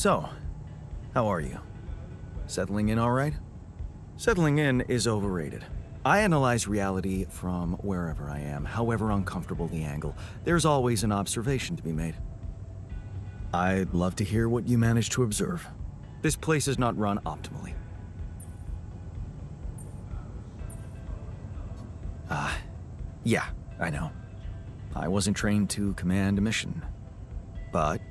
So, how are you? Settling in all right? Settling in is overrated. I analyze reality from wherever I am, however uncomfortable the angle. There's always an observation to be made. I'd love to hear what you managed to observe. This place is not run optimally. Yeah, I know. I wasn't trained to command a mission. But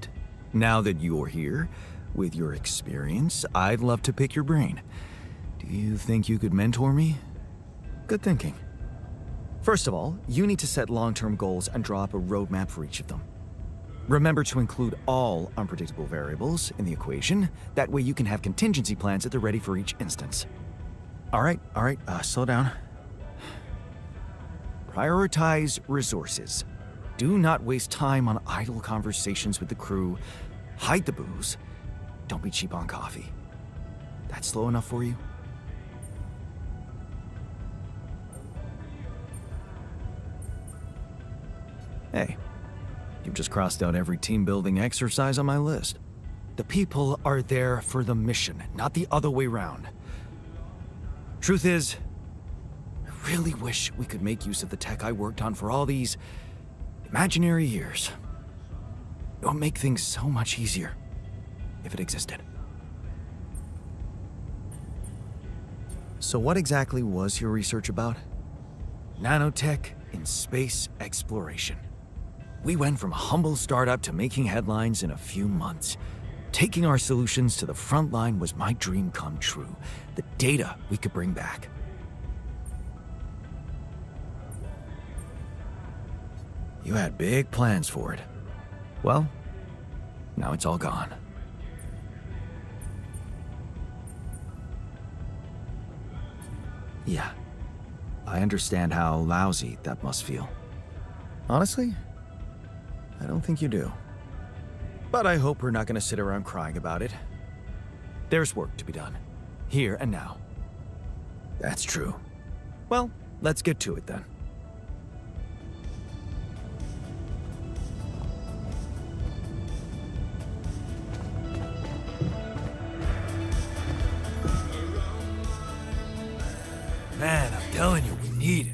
now that you're here, with your experience, I'd love to pick your brain. Do you think you could mentor me? Good thinking. First of all, you need to set long-term goals and draw up a roadmap for each of them. Remember to include all unpredictable variables in the equation. That way you can have contingency plans at the ready for each instance. All right, slow down. Prioritize resources. Do not waste time on idle conversations with the crew. Hide the booze. Don't be cheap on coffee. That slow enough for you? Hey, you've just crossed out every team-building exercise on my list. The people are there for the mission, not the other way around. Truth is, I really wish we could make use of the tech I worked on for all these imaginary years. It would make things so much easier if it existed. So what exactly was your research about? Nanotech in space exploration. We went from a humble startup to making headlines in a few months. Taking our solutions to the front line was my dream come true. The data we could bring back. You had big plans for it. Well, now it's all gone. Yeah, I understand how lousy that must feel. Honestly, I don't think you do. But I hope we're not going to sit around crying about it. There's work to be done, here and now. That's true. Well, let's get to it then. Man, I'm telling you, we need it.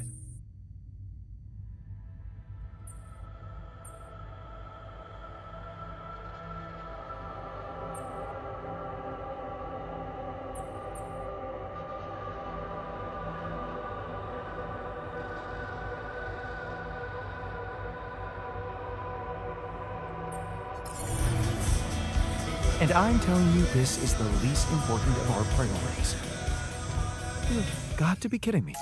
And I'm telling you, this is the least important of our priorities. You've got to be kidding me.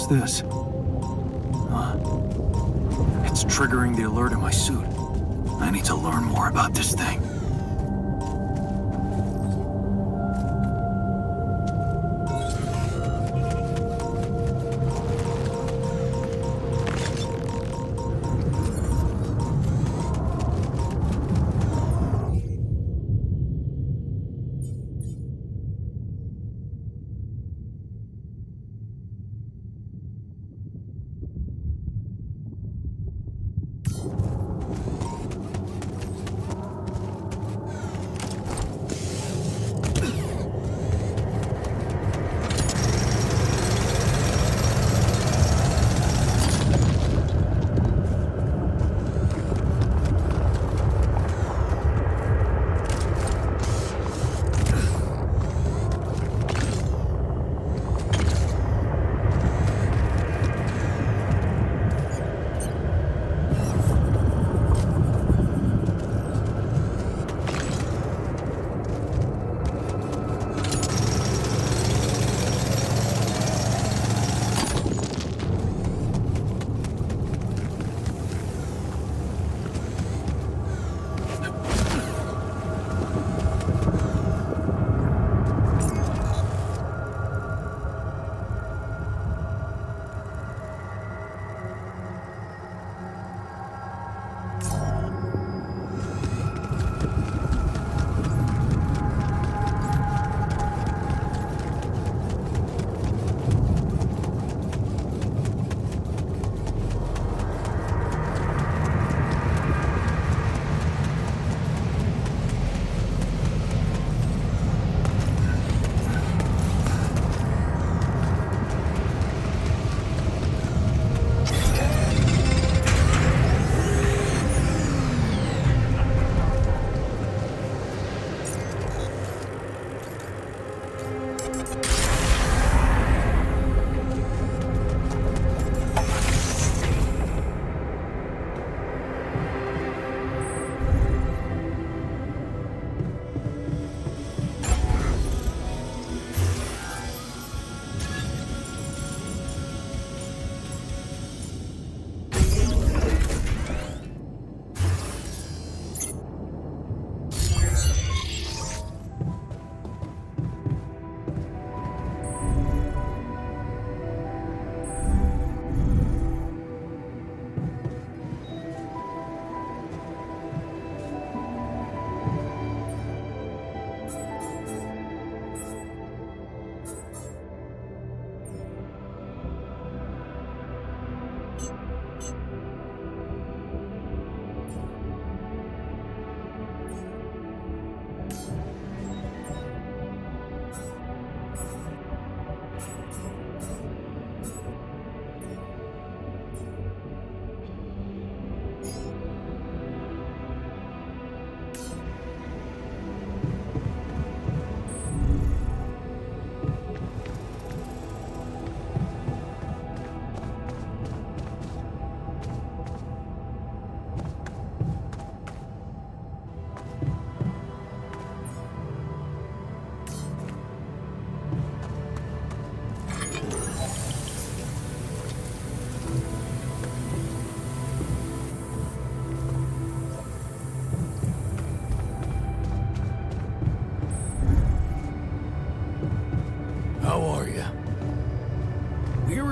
What's this? It's triggering the alert in my suit. I need to learn more about this thing.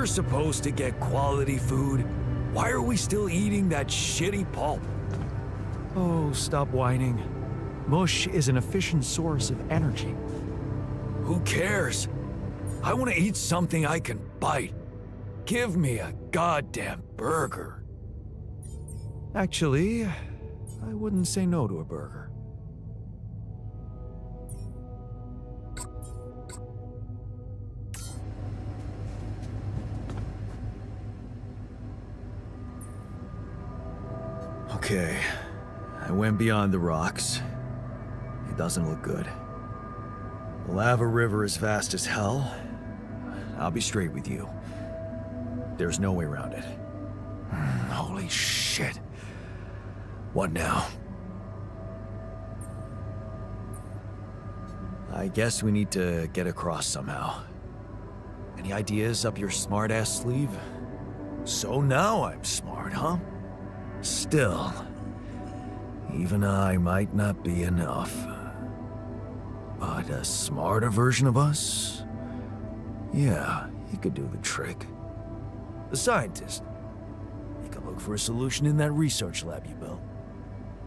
We're supposed to get quality food. Why are we still eating that shitty pulp? Oh, stop whining. Mush is an efficient source of energy. Who cares? I want to eat something I can bite. Give me a goddamn burger. Actually, I wouldn't say no to a burger. Okay, I went beyond the rocks. It doesn't look good. The lava river is fast as hell. I'll be straight with you. There's no way around it. Holy shit. What now? I guess we need to get across somehow. And Any ideas up your smart-ass sleeve? So now I'm smart, huh? Still, even I might not be enough. But a smarter version of us? Yeah, he could do the trick. The scientist. He could look for a solution in that research lab you built.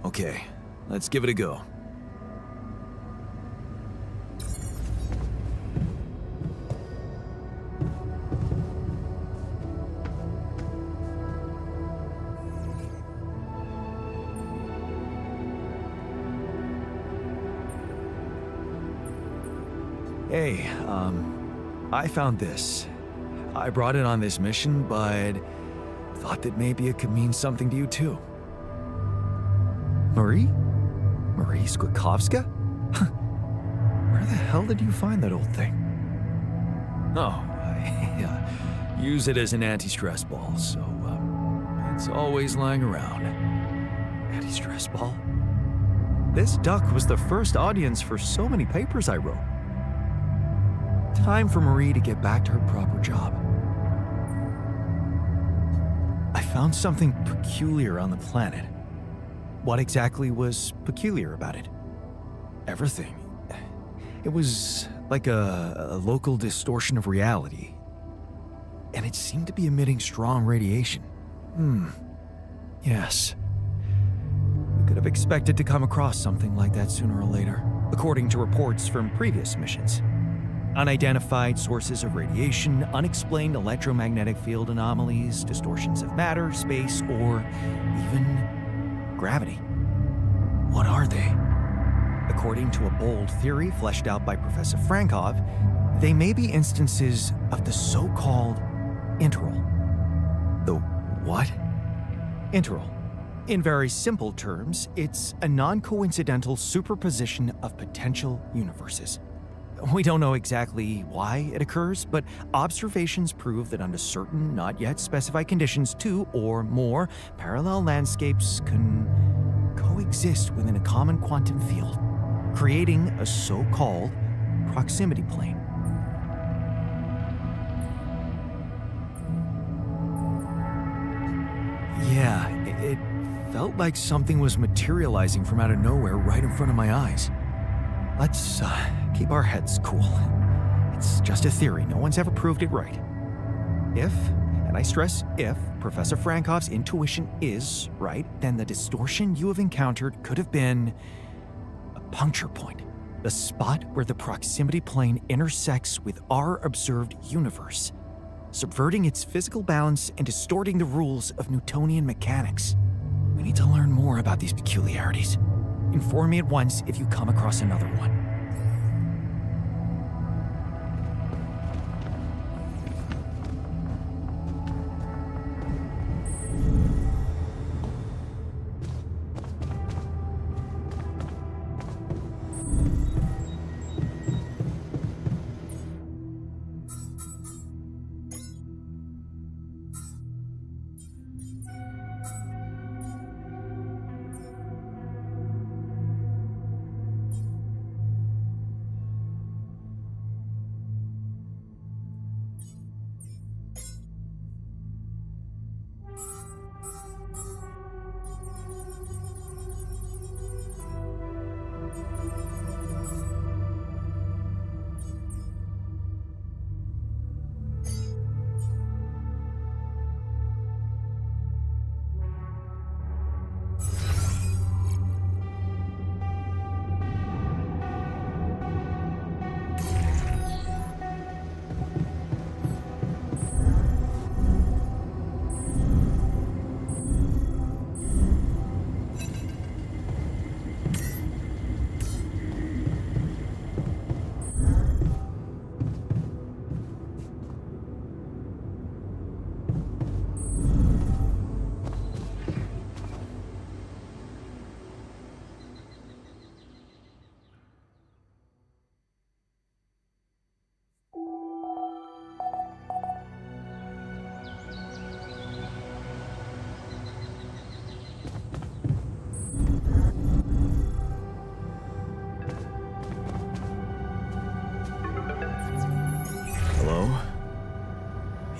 Okay, let's give it a go. Hey, I found this. I brought it on this mission, but thought that maybe it could mean something to you too. Marie? Marie Skłodowska? Where the hell did you find that old thing? Oh, I use it as an anti-stress ball, so it's always lying around. Anti-stress ball? This duck was the first audience for so many papers I wrote. Time for Marie to get back to her proper job. I found something peculiar on the planet. What exactly was peculiar about it? Everything. It was like a local distortion of reality. And it seemed to be emitting strong radiation. Yes. We could have expected to come across something like that sooner or later, according to reports from previous missions. Unidentified sources of radiation, unexplained electromagnetic field anomalies, distortions of matter, space, or even gravity. What are they? According to a bold theory fleshed out by Professor Frankov, they may be instances of the so-called interral. The what? Interral. In very simple terms, it's a non-coincidental superposition of potential universes. We don't know exactly why it occurs, but observations prove that under certain, not yet specified conditions, two or more parallel landscapes can coexist within a common quantum field, creating a so-called proximity plane. Yeah, it felt like something was materializing from out of nowhere right in front of my eyes. Let's keep our heads cool. It's just a theory. No one's ever proved it right. If, and I stress if, Professor Frankov's intuition is right, then the distortion you have encountered could have been a puncture point, the spot where the proximity plane intersects with our observed universe, subverting its physical balance and distorting the rules of Newtonian mechanics. We need to learn more about these peculiarities. Inform me at once if you come across another one.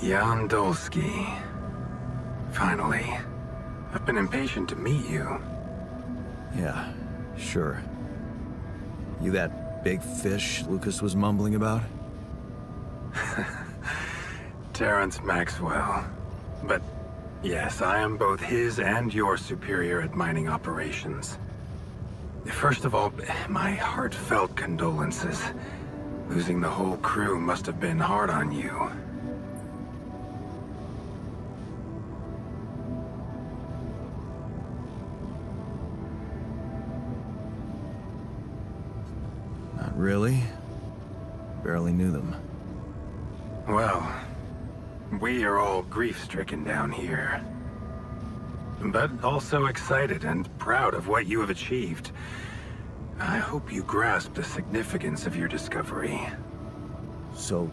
Jan Dolsky. Finally. I've been impatient to meet you. Yeah, sure. You that big fish Lucas was mumbling about? Terrence Maxwell. But yes, I am both his and your superior at mining operations. First of all, my heartfelt condolences. Losing the whole crew must have been hard on you. Not really. Barely knew them. Well, we are all grief-stricken down here. But also excited and proud of what you have achieved. I hope you grasp the significance of your discovery. So,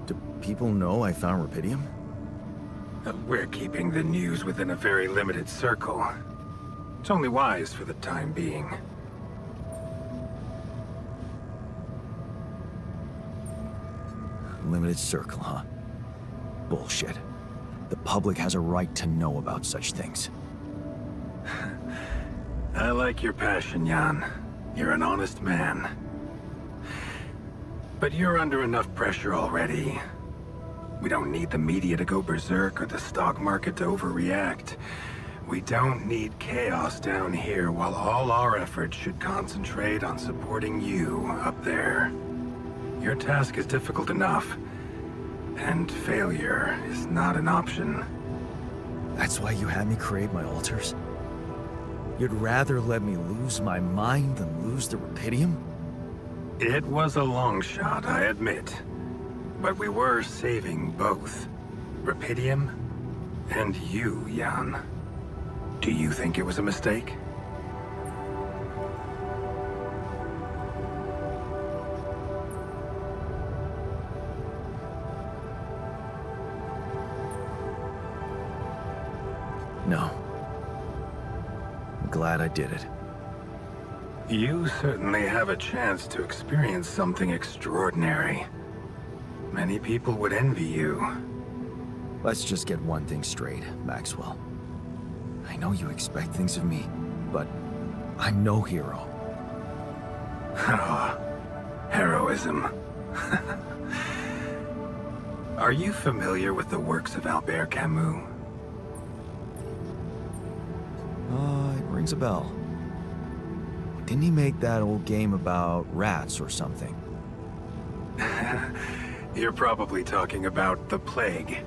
do people know I found Rapidium? We're keeping the news within a very limited circle. It's only wise for the time being. Limited circle, huh? Bullshit. The public has a right to know about such things. I like your passion, Jan. You're an honest man. But you're under enough pressure already. We don't need the media to go berserk or the stock market to overreact. We don't need chaos down here while all our efforts should concentrate on supporting you up there. Your task is difficult enough, and failure is not an option. That's why you had me create my altars? You'd rather let me lose my mind than lose the Rapidium? It was a long shot, I admit. But we were saving both. Rapidium and you, Jan. Do you think it was a mistake? No. I'm glad I did it. You certainly have a chance to experience something extraordinary. Many people would envy you. Let's just get one thing straight, Maxwell. I know you expect things of me, but I'm no hero. Oh, heroism. Are you familiar with the works of Albert Camus? It rings a bell. Didn't he make that old game about rats or something? You're probably talking about The Plague.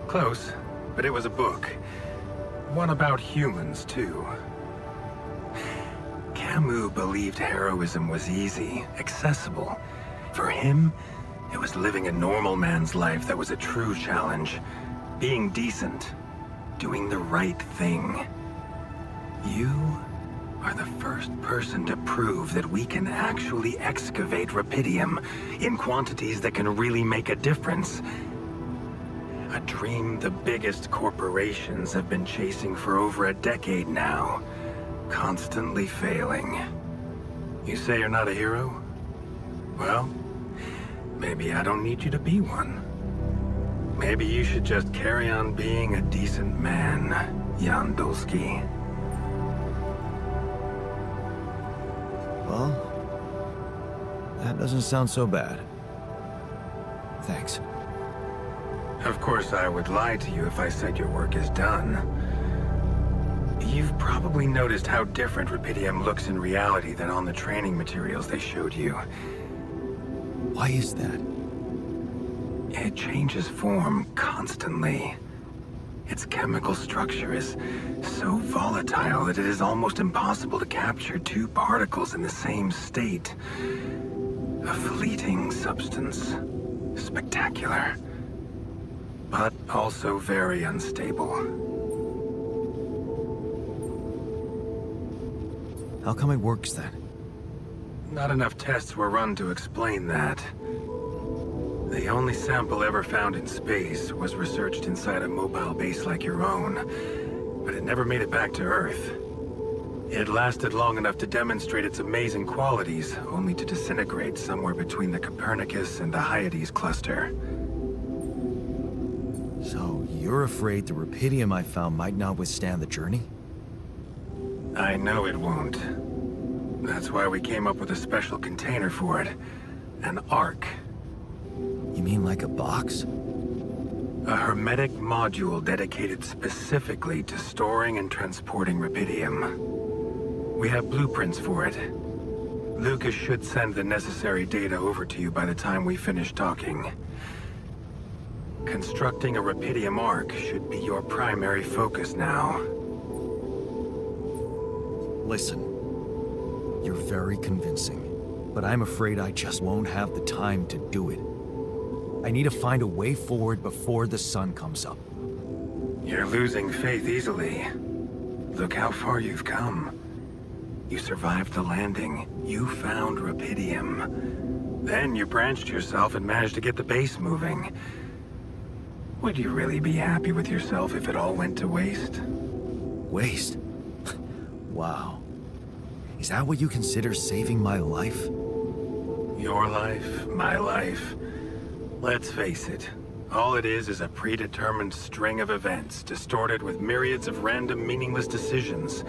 Close, but it was a book. One about humans, too. Camus believed heroism was easy, accessible. For him, it was living a normal man's life that was a true challenge. Being decent. Doing the right thing. You are the first person to prove that we can actually excavate Rapidium in quantities that can really make a difference. A dream the biggest corporations have been chasing for over a decade now, constantly failing. You say you're not a hero? Well, maybe I don't need you to be one. Maybe you should just carry on being a decent man, Jan Dolsky. Well, that doesn't sound so bad. Thanks. Of course, I would lie to you if I said your work is done. You've probably noticed how different Rapidium looks in reality than on the training materials they showed you. Why is that? It changes form constantly. Its chemical structure is so volatile that it is almost impossible to capture two particles in the same state. A fleeting substance. Spectacular. But also very unstable. How come it works then? Not enough tests were run to explain that. The only sample ever found in space was researched inside a mobile base like your own, but it never made it back to Earth. It lasted long enough to demonstrate its amazing qualities, only to disintegrate somewhere between the Copernicus and the Hyades cluster. So, you're afraid the rupidium I found might not withstand the journey? I know it won't. That's why we came up with a special container for it. An ark. You mean like a box? A hermetic module dedicated specifically to storing and transporting rupidium. We have blueprints for it. Lucas should send the necessary data over to you by the time we finish talking. Constructing a rupidium ark should be your primary focus now. Listen, you're very convincing, but I'm afraid I just won't have the time to do it. I need to find a way forward before the sun comes up. You're losing faith easily. Look how far you've come. You survived the landing. You found rupidium. Then you branched yourself and managed to get the base moving. Would you really be happy with yourself if it all went to waste? Waste? Wow. Is that what you consider saving my life? Your life, my life. Let's face it. All it is a predetermined string of events, distorted with myriads of random, meaningless decisions.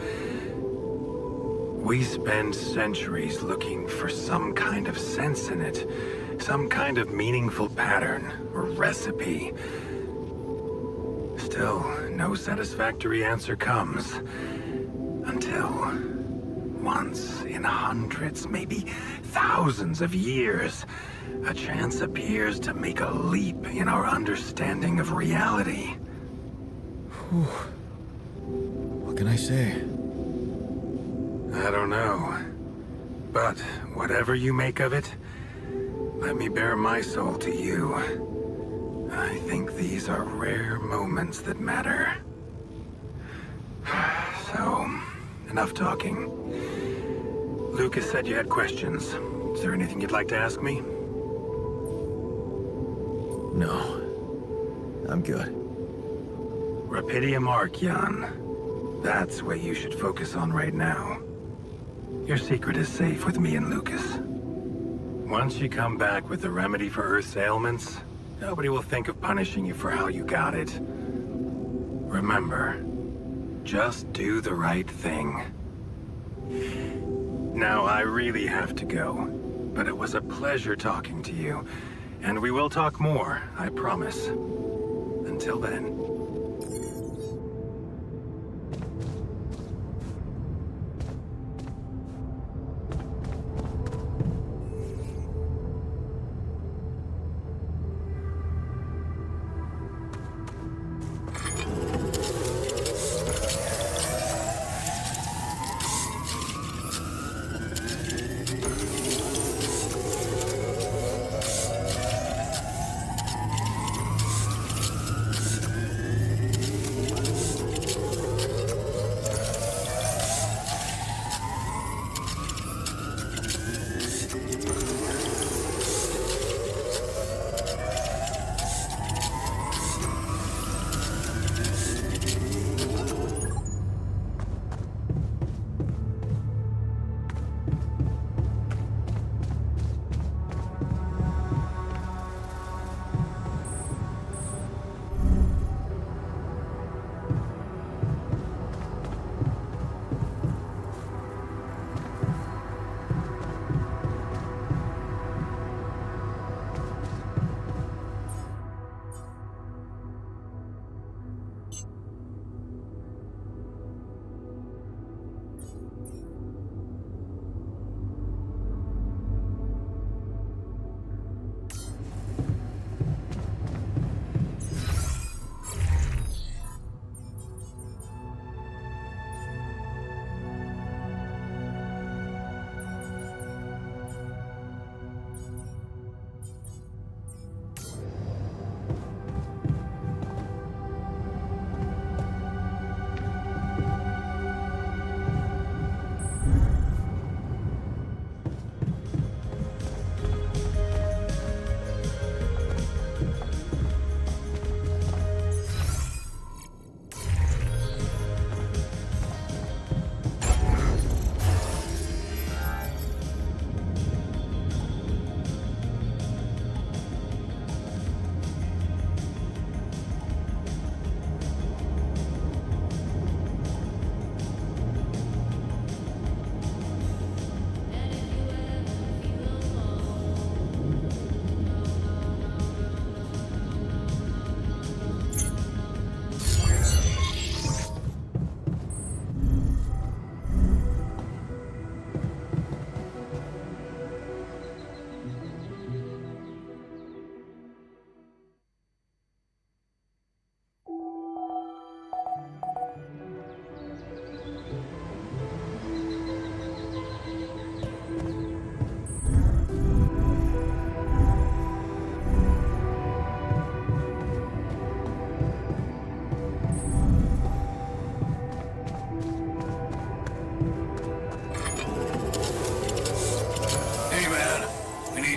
We spend centuries looking for some kind of sense in it, some kind of meaningful pattern or recipe. Still, no satisfactory answer comes. Until, once in hundreds, maybe thousands of years, a chance appears to make a leap in our understanding of reality. What can I say? I don't know. But whatever you make of it, let me bare my soul to you. I think these are rare moments that matter. So, enough talking. Lucas said you had questions. Is there anything you'd like to ask me? No. I'm good. Rupidium Ark, Jan. That's what you should focus on right now. Your secret is safe with me and Lucas. Once you come back with the remedy for Earth's ailments, nobody will think of punishing you for how you got it. Remember, just do the right thing. Now, I really have to go, but it was a pleasure talking to you. And we will talk more, I promise. Until then.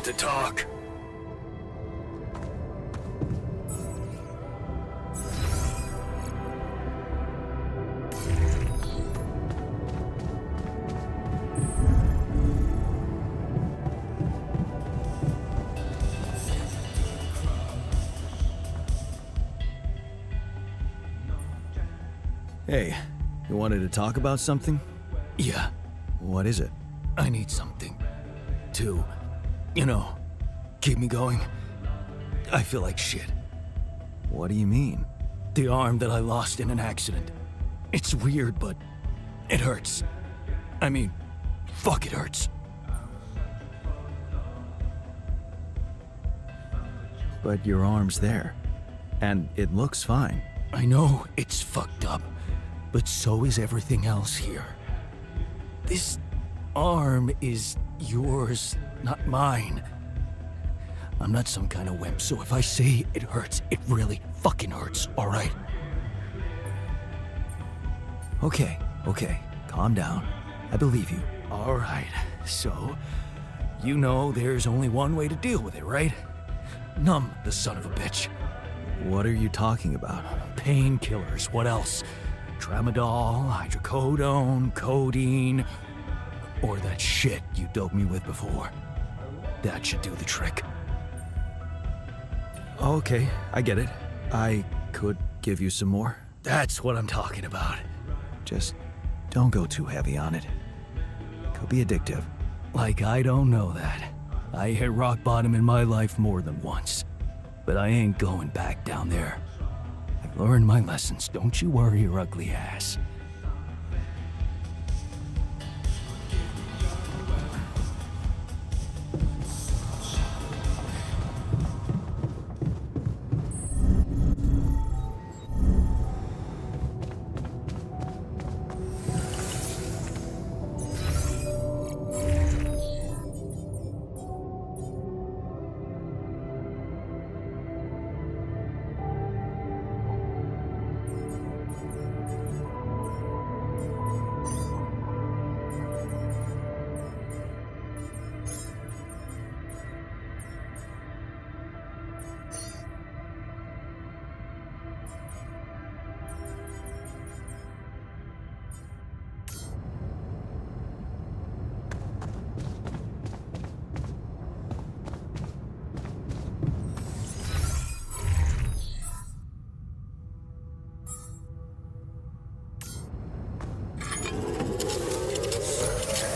need to talk. Hey, you wanted to talk about something? Yeah, What is it? I need something to, keep me going. I feel like shit. What do you mean? The arm that I lost in an accident. It's weird, but it hurts. I mean, fuck, it hurts. But your arm's there. And it looks fine. I know it's fucked up, but so is everything else here. This arm is yours, not mine. I'm not some kind of wimp, so if I say it hurts, it really fucking hurts, alright? Okay, calm down. I believe you. Alright, so, there's only one way to deal with it, right? Numb the son of a bitch. What are you talking about? Painkillers, what else? Tramadol, hydrocodone, codeine, or that shit you doped me with before. That should do the trick. Okay, I get it. I could give you some more. That's what I'm talking about. Just don't go too heavy on it. Could be addictive. Like I don't know that. I hit rock bottom in my life more than once. But I ain't going back down there. I've learned my lessons, don't you worry your ugly ass.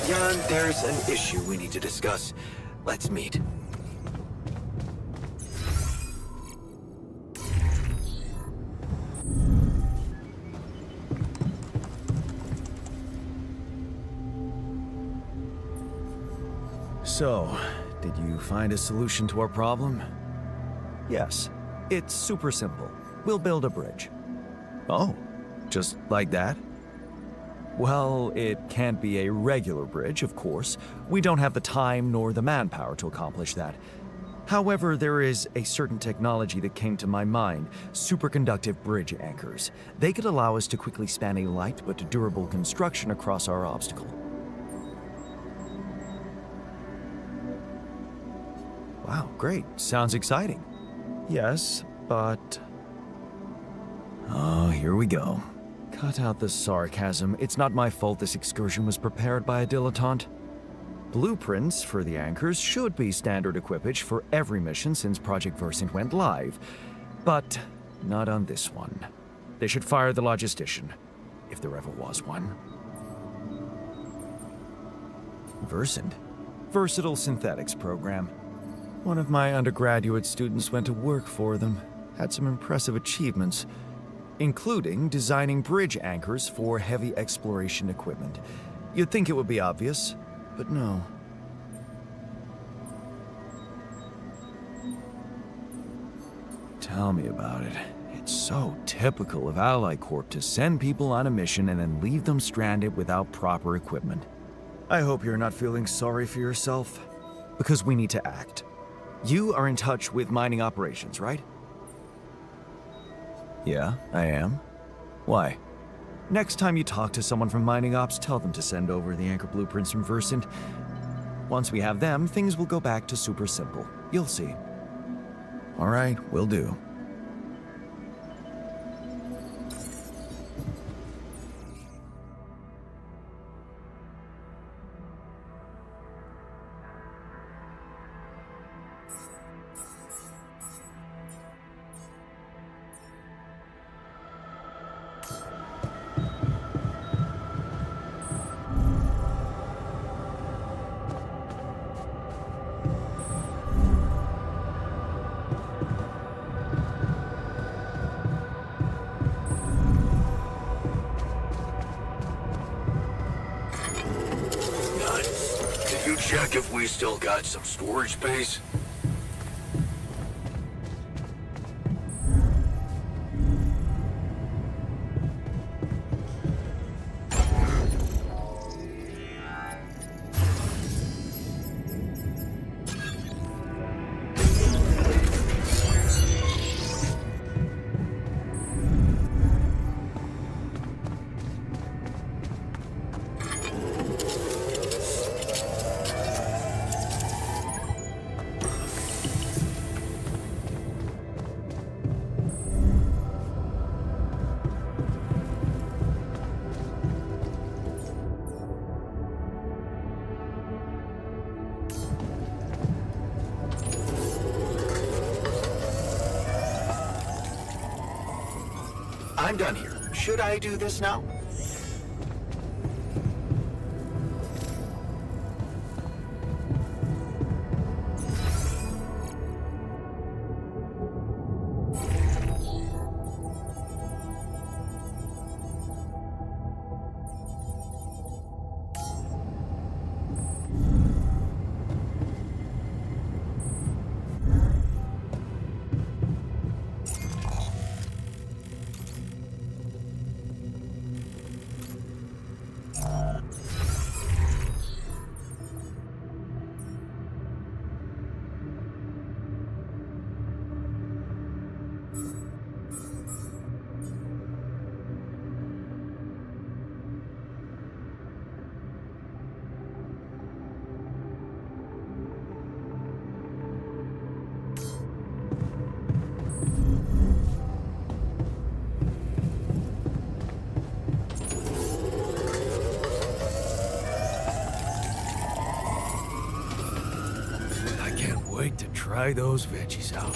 Jan, there's an issue we need to discuss. Let's meet. So, did you find a solution to our problem? Yes. It's super simple. We'll build a bridge. Oh, just like that? Well, it can't be a regular bridge, of course. We don't have the time nor the manpower to accomplish that. However, there is a certain technology that came to my mind, superconductive bridge anchors. They could allow us to quickly span a light but durable construction across our obstacle. Wow, great. Sounds exciting. Yes, but... Oh, here we go. Cut out the sarcasm. It's not my fault this excursion was prepared by a dilettante. Blueprints for the anchors should be standard equipage for every mission since Project Versant went live, but not on this one. They should fire the logistician, if there ever was one. Versant? Versatile Synthetics Program. One of my undergraduate students went to work for them, had some impressive achievements, including designing bridge anchors for heavy exploration equipment. You'd think it would be obvious, but no. Tell me about it. It's so typical of Ally Corp to send people on a mission and then leave them stranded without proper equipment. I hope you're not feeling sorry for yourself, because we need to act. You are in touch with mining operations, right? Yeah, I am. Why? Next time you talk to someone from Mining Ops, tell them to send over the anchor blueprints from Versant. Once we have them, things will go back to super simple. You'll see. All right, will do. Check if we still got some storage space. I'm done here. Should I do this now? Wait to try those veggies out.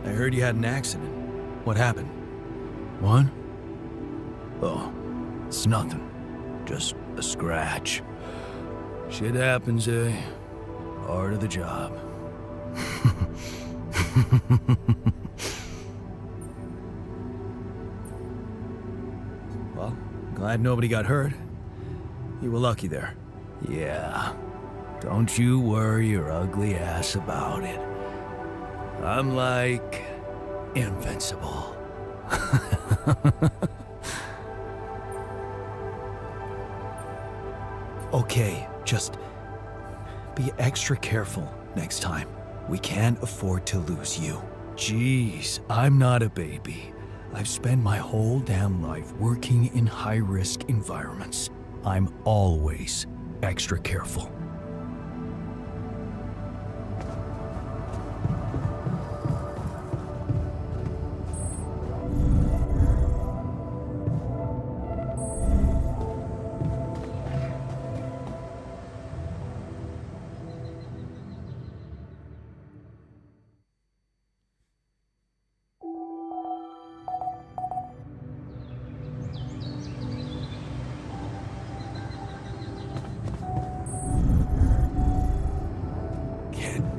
I heard you had an accident. What happened? What? Oh, it's nothing. Just a scratch. Shit happens, eh? Part of the job. Well, glad nobody got hurt. You were lucky there. Yeah. Don't you worry your ugly ass about it. I'm like invincible. Okay, just be extra careful next time. We can't afford to lose you. Jeez, I'm not a baby. I've spent my whole damn life working in high-risk environments. I'm always extra careful.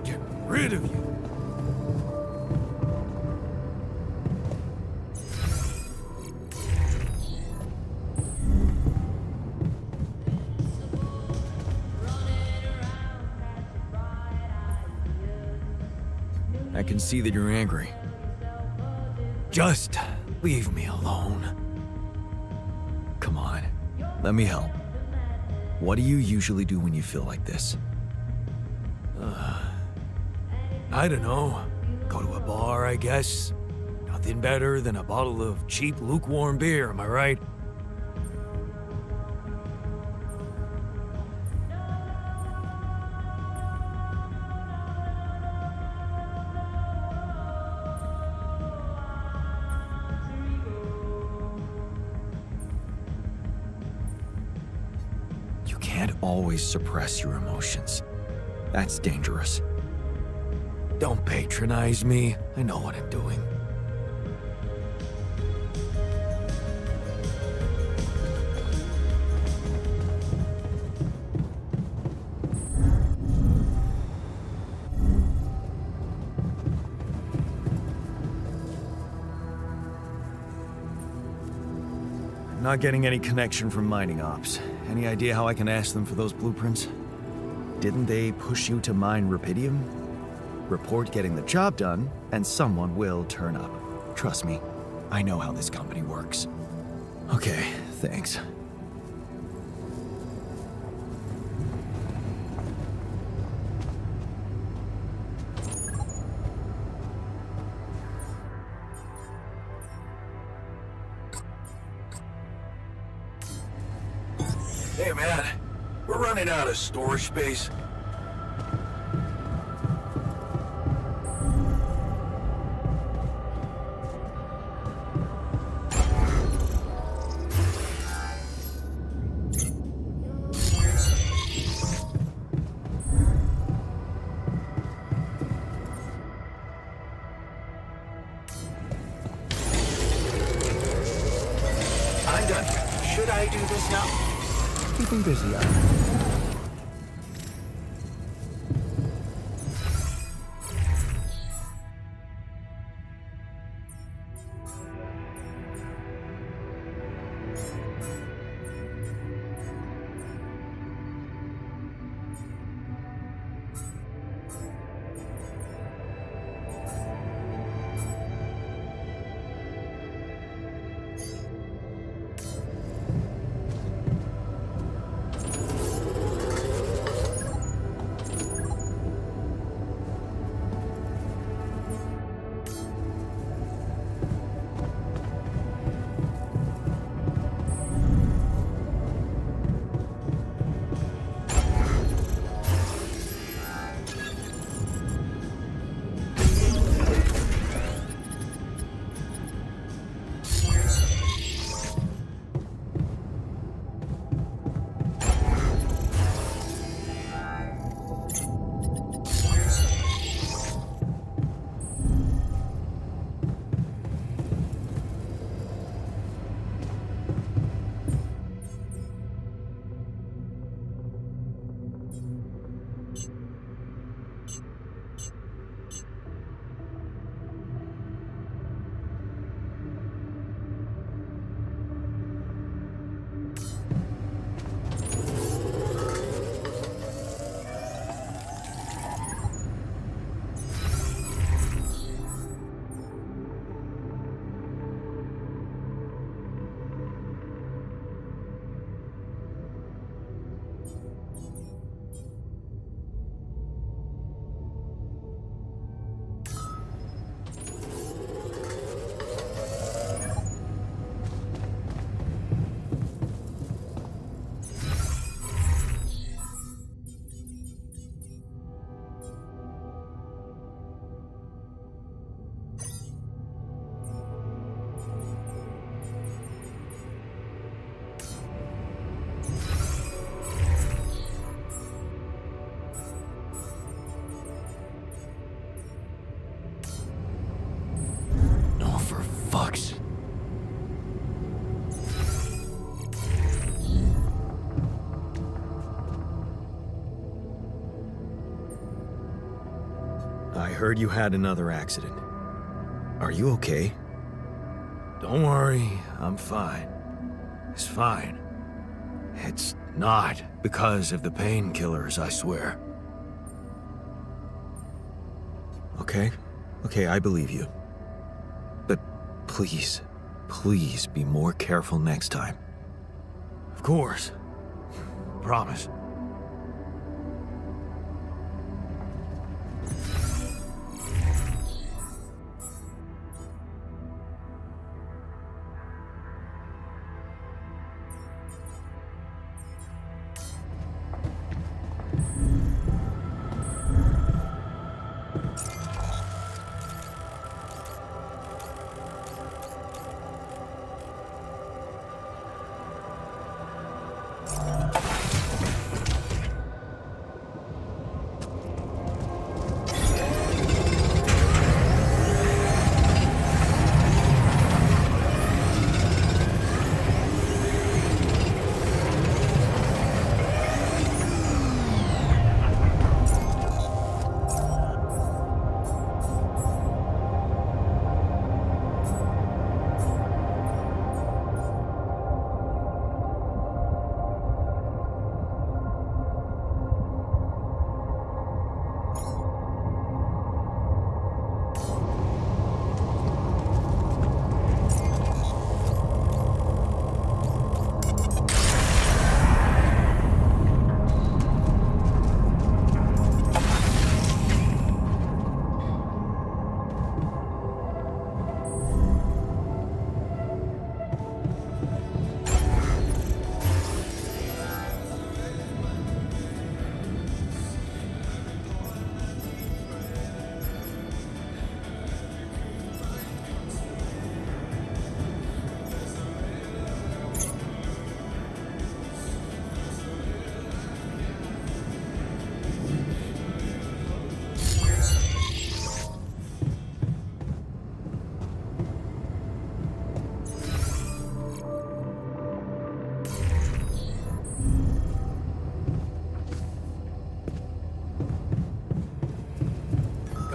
Get rid of you. I can see that you're angry. Just leave me alone. Come on, let me help. What do you usually do when you feel like this? I don't know. Go to a bar, I guess. Nothing better than a bottle of cheap, lukewarm beer, am I right? You can't always suppress your emotions. That's dangerous. Don't patronize me. I know what I'm doing. Not getting any connection from mining ops. Any idea how I can ask them for those blueprints? Didn't they push you to mine rubidium? Report getting the job done, and someone will turn up. Trust me, I know how this company works. Okay, thanks. Hey, man. We're running out of storage space. I'm done here. Should I do this now? Keeping busy, I heard you had another accident. Are you okay? Don't worry, I'm fine. It's fine. It's not because of the painkillers, I swear. Okay, I believe you. But please, please be more careful next time. Of course. Promise.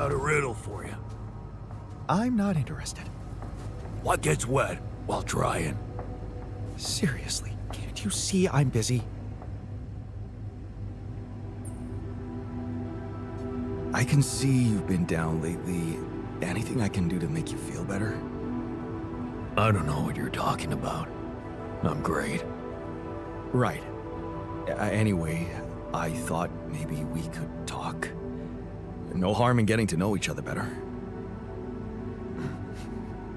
Got a riddle for you. I'm not interested. What gets wet while drying? Seriously, can't you see I'm busy? I can see you've been down lately. Anything I can do to make you feel better? I don't know what you're talking about. I'm great. Right. Anyway, I thought maybe we could talk. No harm in getting to know each other better.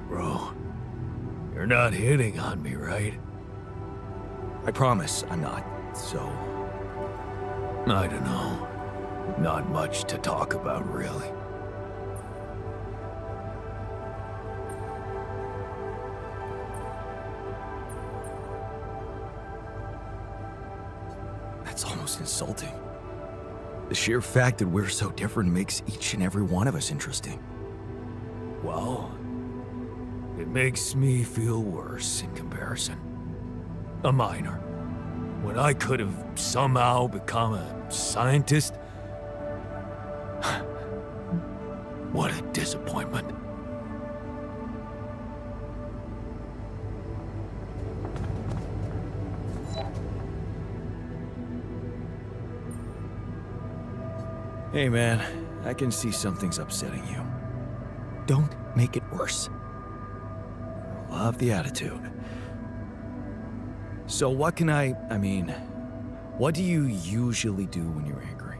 Bro, you're not hitting on me, right? I promise I'm not, so... I don't know. Not much to talk about, really. That's almost insulting. The sheer fact that we're so different makes each and every one of us interesting. Well, it makes me feel worse in comparison. A minor. When I could have somehow become a scientist. What a disappointment. Hey man, I can see something's upsetting you. Don't make it worse. Love the attitude. So what can I mean, what do you usually do when you're angry?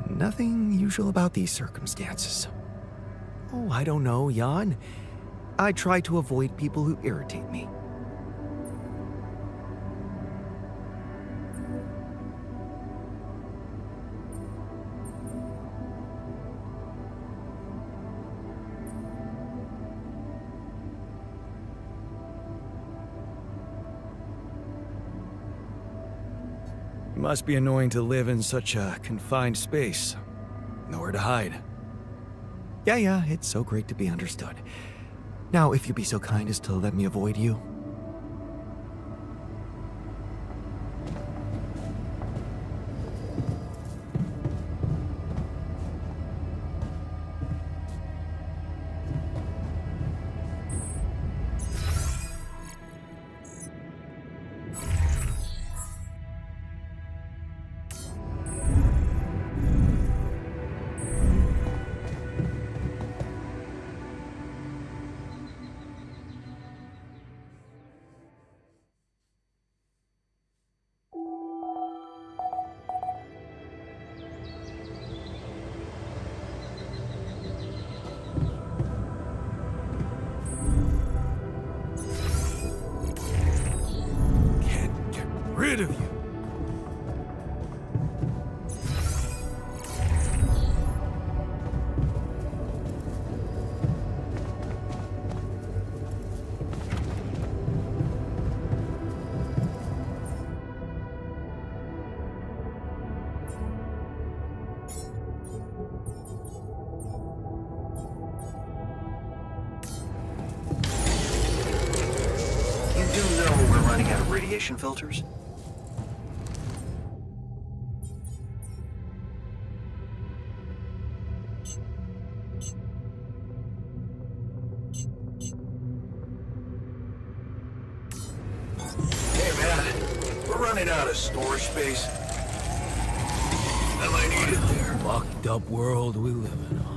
Nothing usual about these circumstances. Oh, I don't know, Jan. I try to avoid people who irritate me. It must be annoying to live in such a confined space. Nowhere to hide. Yeah, it's so great to be understood. Now, if you'd be so kind as to let me avoid you. Rid of you. You do know we're running out of radiation filters? Running out of storage space. I might need it there. Fucked up world we live in, huh?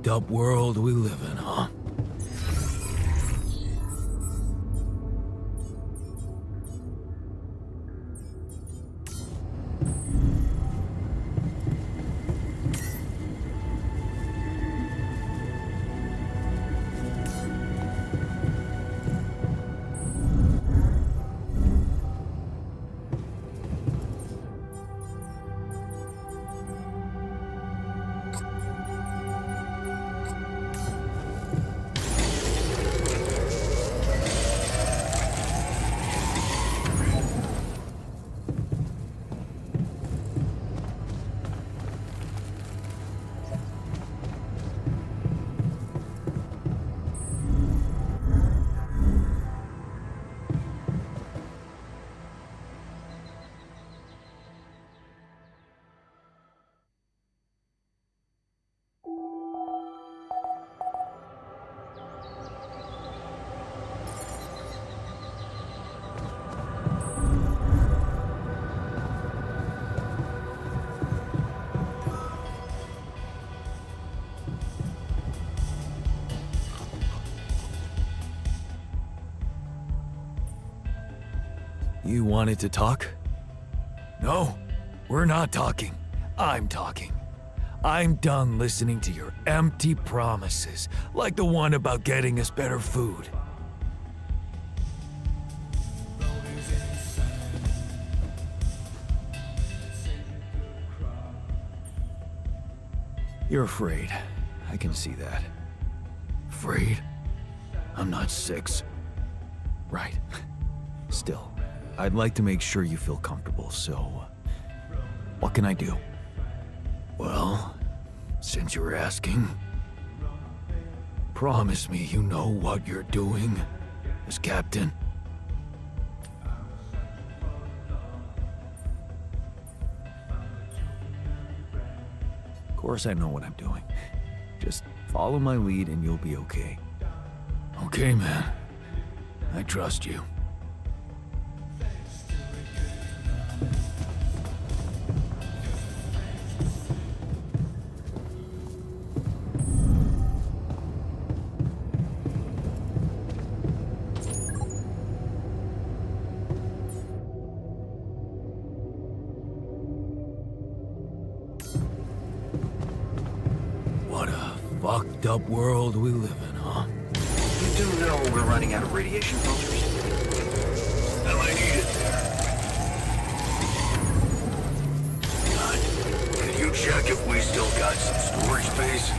fucked up world we live in, huh? You wanted to talk? No, we're not talking. I'm talking. I'm done listening to your empty promises, like the one about getting us better food. You're afraid. I can see that. Afraid? I'm not 6. Right. Still, I'd like to make sure you feel comfortable, so... what can I do? Well, since you're asking, promise me you know what you're doing as captain. Of course I know what I'm doing. Just follow my lead and you'll be okay. Okay, man. I trust you. What a fucked up world we live in, huh? You do know we're running out of radiation filters? I might need it there. God, could you check if we still got some storage space?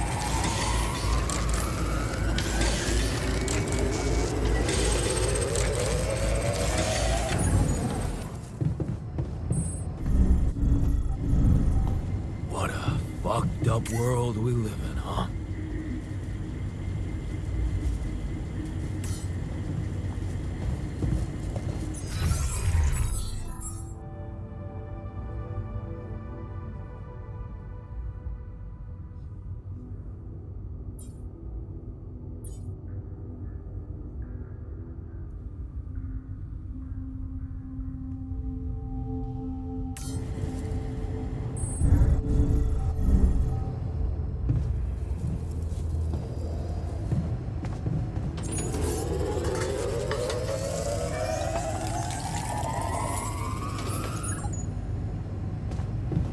What a fucked up world we live in, huh?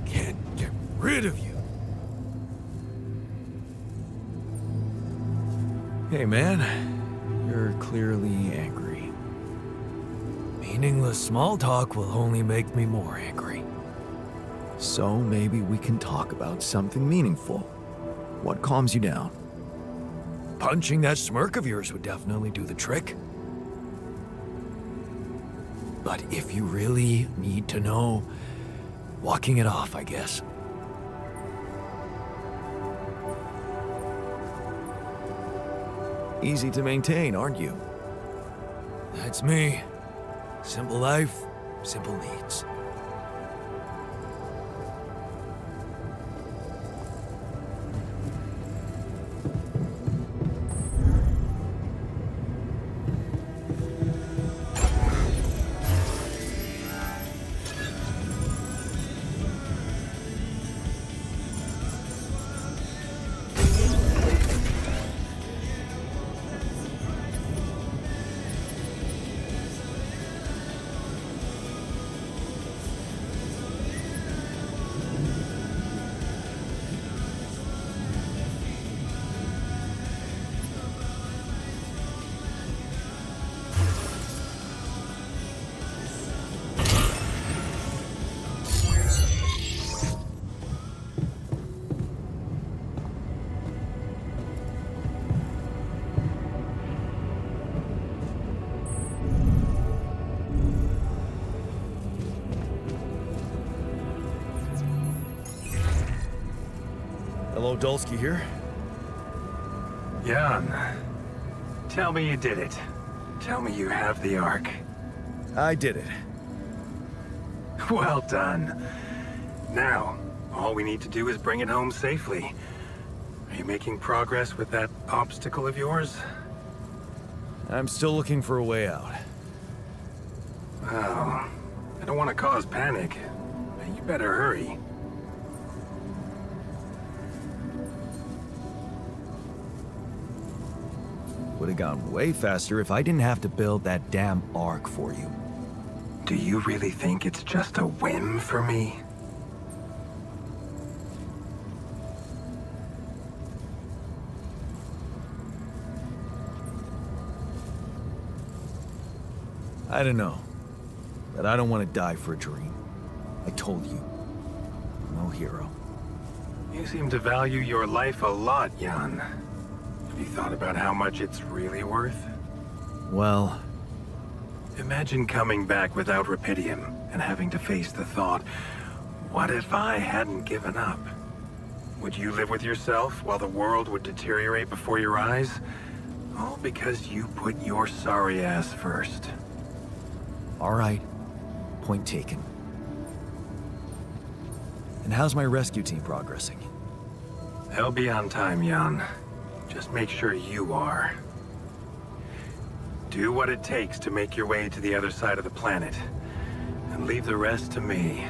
Can't get rid of you. Hey man, you're clearly angry. Meaningless small talk will only make me more angry. So maybe we can talk about something meaningful. What calms you down? Punching that smirk of yours would definitely do the trick. But if you really need to know, walking it off, I guess. Easy to maintain, aren't you? That's me. Simple life, simple needs. Dulski here. Jan, tell me you did it. Tell me you have the Ark. I did it. Well done. Now, all we need to do is bring it home safely. Are you making progress with that obstacle of yours? I'm still looking for a way out. Well, I don't want to cause panic, but you better hurry. Would have gone way faster if I didn't have to build that damn Ark for you. Do you really think it's just a whim for me? I don't know, but I don't want to die for a dream. I told you, no hero. You seem to value your life a lot, Jan. Have you thought about how much it's really worth? Well, Imagine coming back without Rapidium and having to face the thought, what if I hadn't given up? Would you live with yourself while the world would deteriorate before your eyes? All because you put your sorry ass first. all right, point taken. And how's my rescue team progressing? They'll be on time, Jan. Just make sure you are. Do what it takes to make your way to the other side of the planet. And leave the rest to me.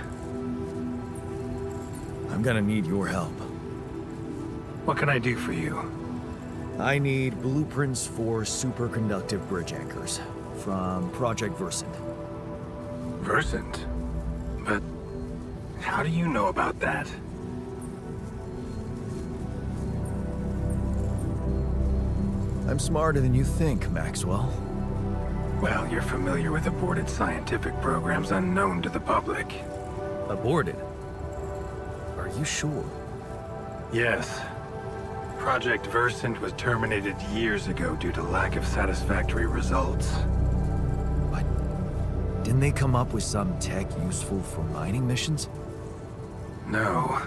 I'm gonna need your help. What can I do for you? I need blueprints for superconductive bridge anchors from Project Versant. Versant? But how do you know about that? I'm smarter than you think, Maxwell. Well, you're familiar with aborted scientific programs unknown to the public. Aborted? Are you sure? Yes. Project Versant was terminated years ago due to lack of satisfactory results. But didn't they come up with some tech useful for mining missions? No.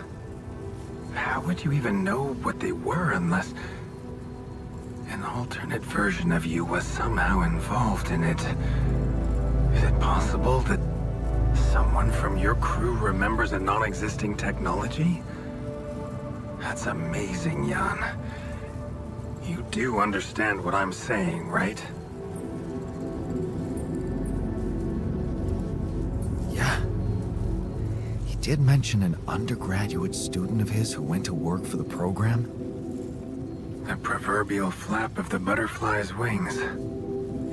How would you even know what they were unless an alternate version of you was somehow involved in it? Is it possible that someone from your crew remembers a non-existing technology? That's amazing, Jan. You do understand what I'm saying, right? Yeah. He did mention an undergraduate student of his who went to work for the program. The proverbial flap of the butterfly's wings.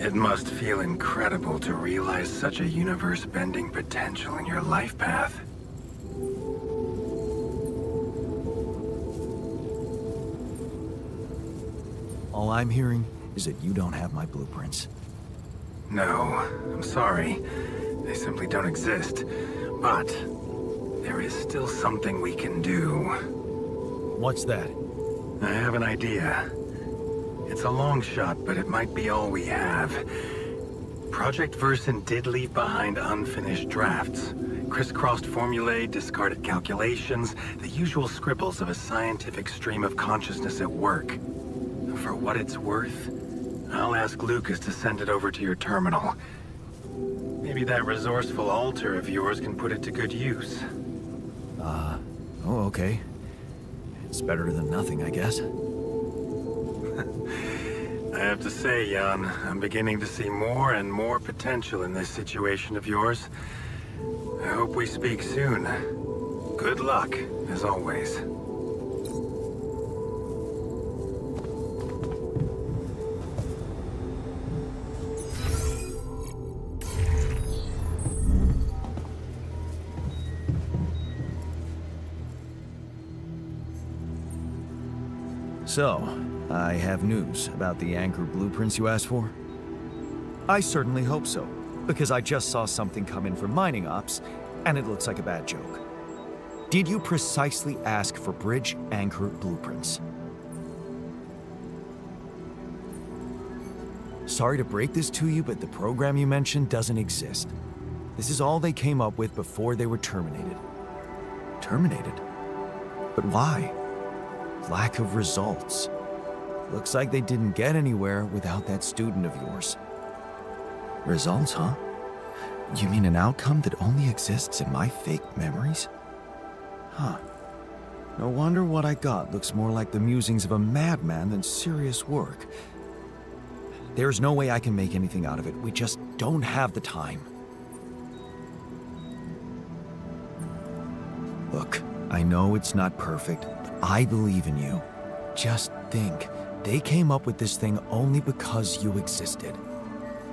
It must feel incredible to realize such a universe-bending potential in your life path. All I'm hearing is that you don't have my blueprints. No, I'm sorry. They simply don't exist. But there is still something we can do. What's that? I have an idea. It's a long shot, but it might be all we have. Project Versant did leave behind unfinished drafts. Crisscrossed formulae, discarded calculations, the usual scribbles of a scientific stream of consciousness at work. For what it's worth, I'll ask Lucas to send it over to your terminal. Maybe that resourceful altar of yours can put it to good use. Oh, okay. It's better than nothing, I guess. I have to say, Jan, I'm beginning to see more and more potential in this situation of yours. I hope we speak soon. Good luck, as always. So, I have news about the anchor blueprints you asked for? I certainly hope so, because I just saw something come in from mining ops, and it looks like a bad joke. Did you precisely ask for bridge anchor blueprints? Sorry to break this to you, but the program you mentioned doesn't exist. This is all they came up with before they were terminated. Terminated? But why? lack of results. Looks like they didn't get anywhere without that student of yours. Results, huh? You mean an outcome that only exists in my fake memories? Huh. No wonder what I got looks more like the musings of a madman than serious work. There's no way I can make anything out of it. We just don't have the time. Look, I know it's not perfect, but I believe in you. Just think, they came up with this thing only because you existed.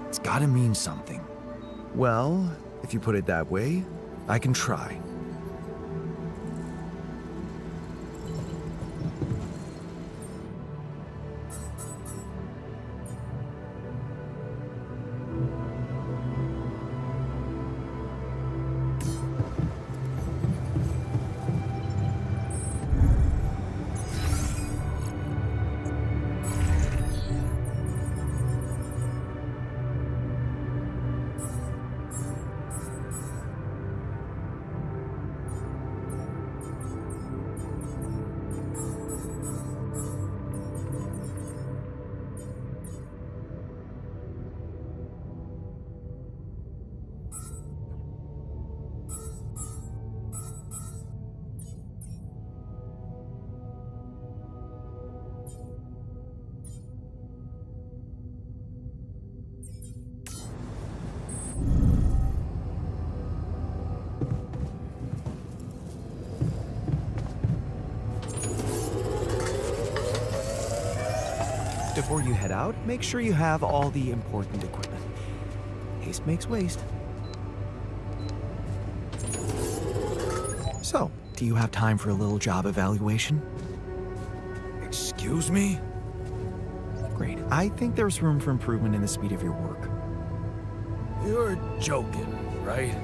It's gotta mean something. Well, if you put it that way, I can try. Before you head out, make sure you have all the important equipment. Haste makes waste. So, do you have time for a little job evaluation? Excuse me? Great. I think there's room for improvement in the speed of your work. You're joking, right?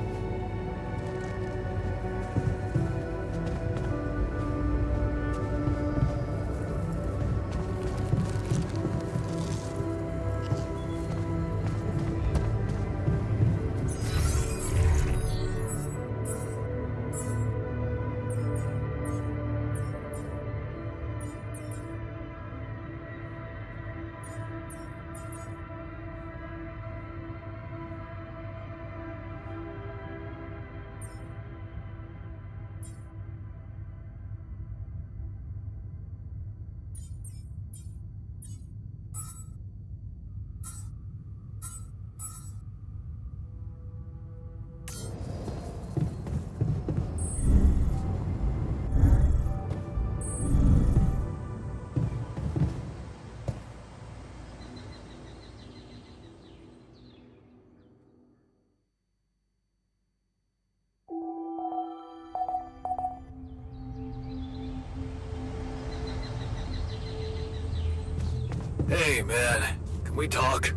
Hey, man. Can we talk?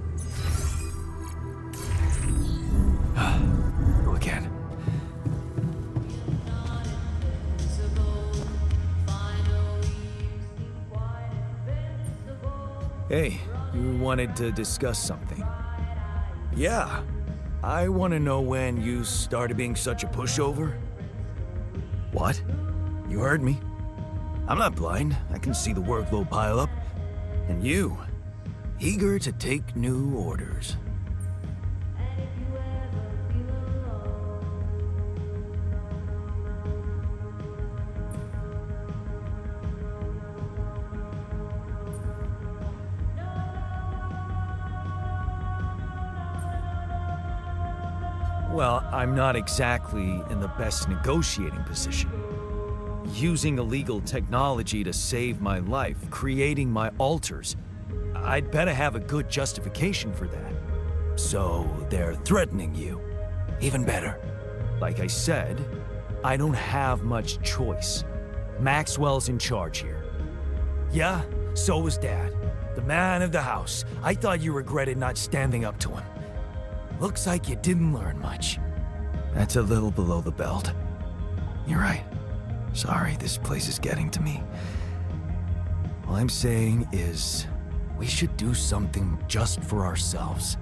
Go again. Hey, you wanted to discuss something. Yeah. I want to know when you started being such a pushover. What? You heard me. I'm not blind. I can see the workload pile up. And you, eager to take new orders. Well, I'm not exactly in the best negotiating position. Using illegal technology to save my life, creating my alters. I'd better have a good justification for that. So they're threatening you. Even better. Like I said, I don't have much choice. Maxwell's in charge here. Yeah, so was Dad. The man of the house. I thought you regretted not standing up to him. Looks like you didn't learn much. That's a little below the belt. You're right. Sorry, this place is getting to me. All I'm saying is, we should do something just for ourselves.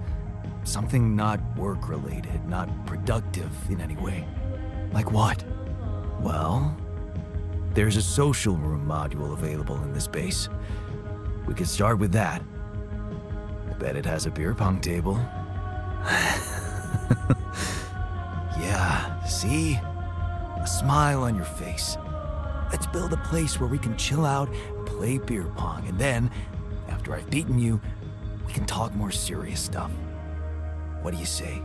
Something not work-related, not productive in any way. Like what? Well, there's a social room module available in this base. We could start with that. I bet it has a beer pong table. Yeah, see? A smile on your face. Let's build a place where we can chill out and play beer pong, and then, after I've beaten you, we can talk more serious stuff. What do you say?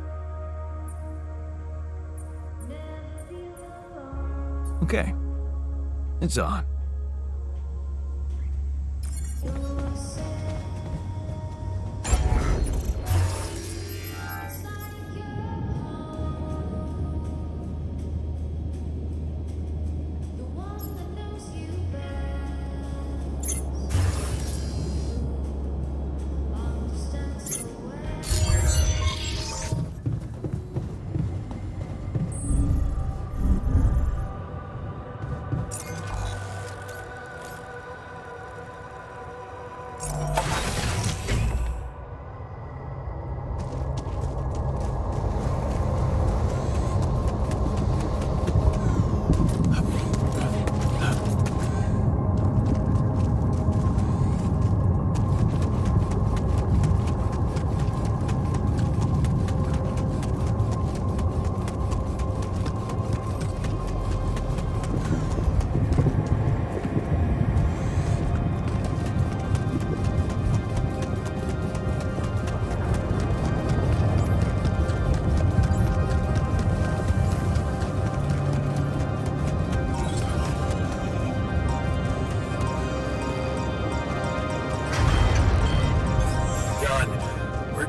Okay. It's on.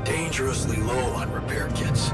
Dangerously low on repair kits.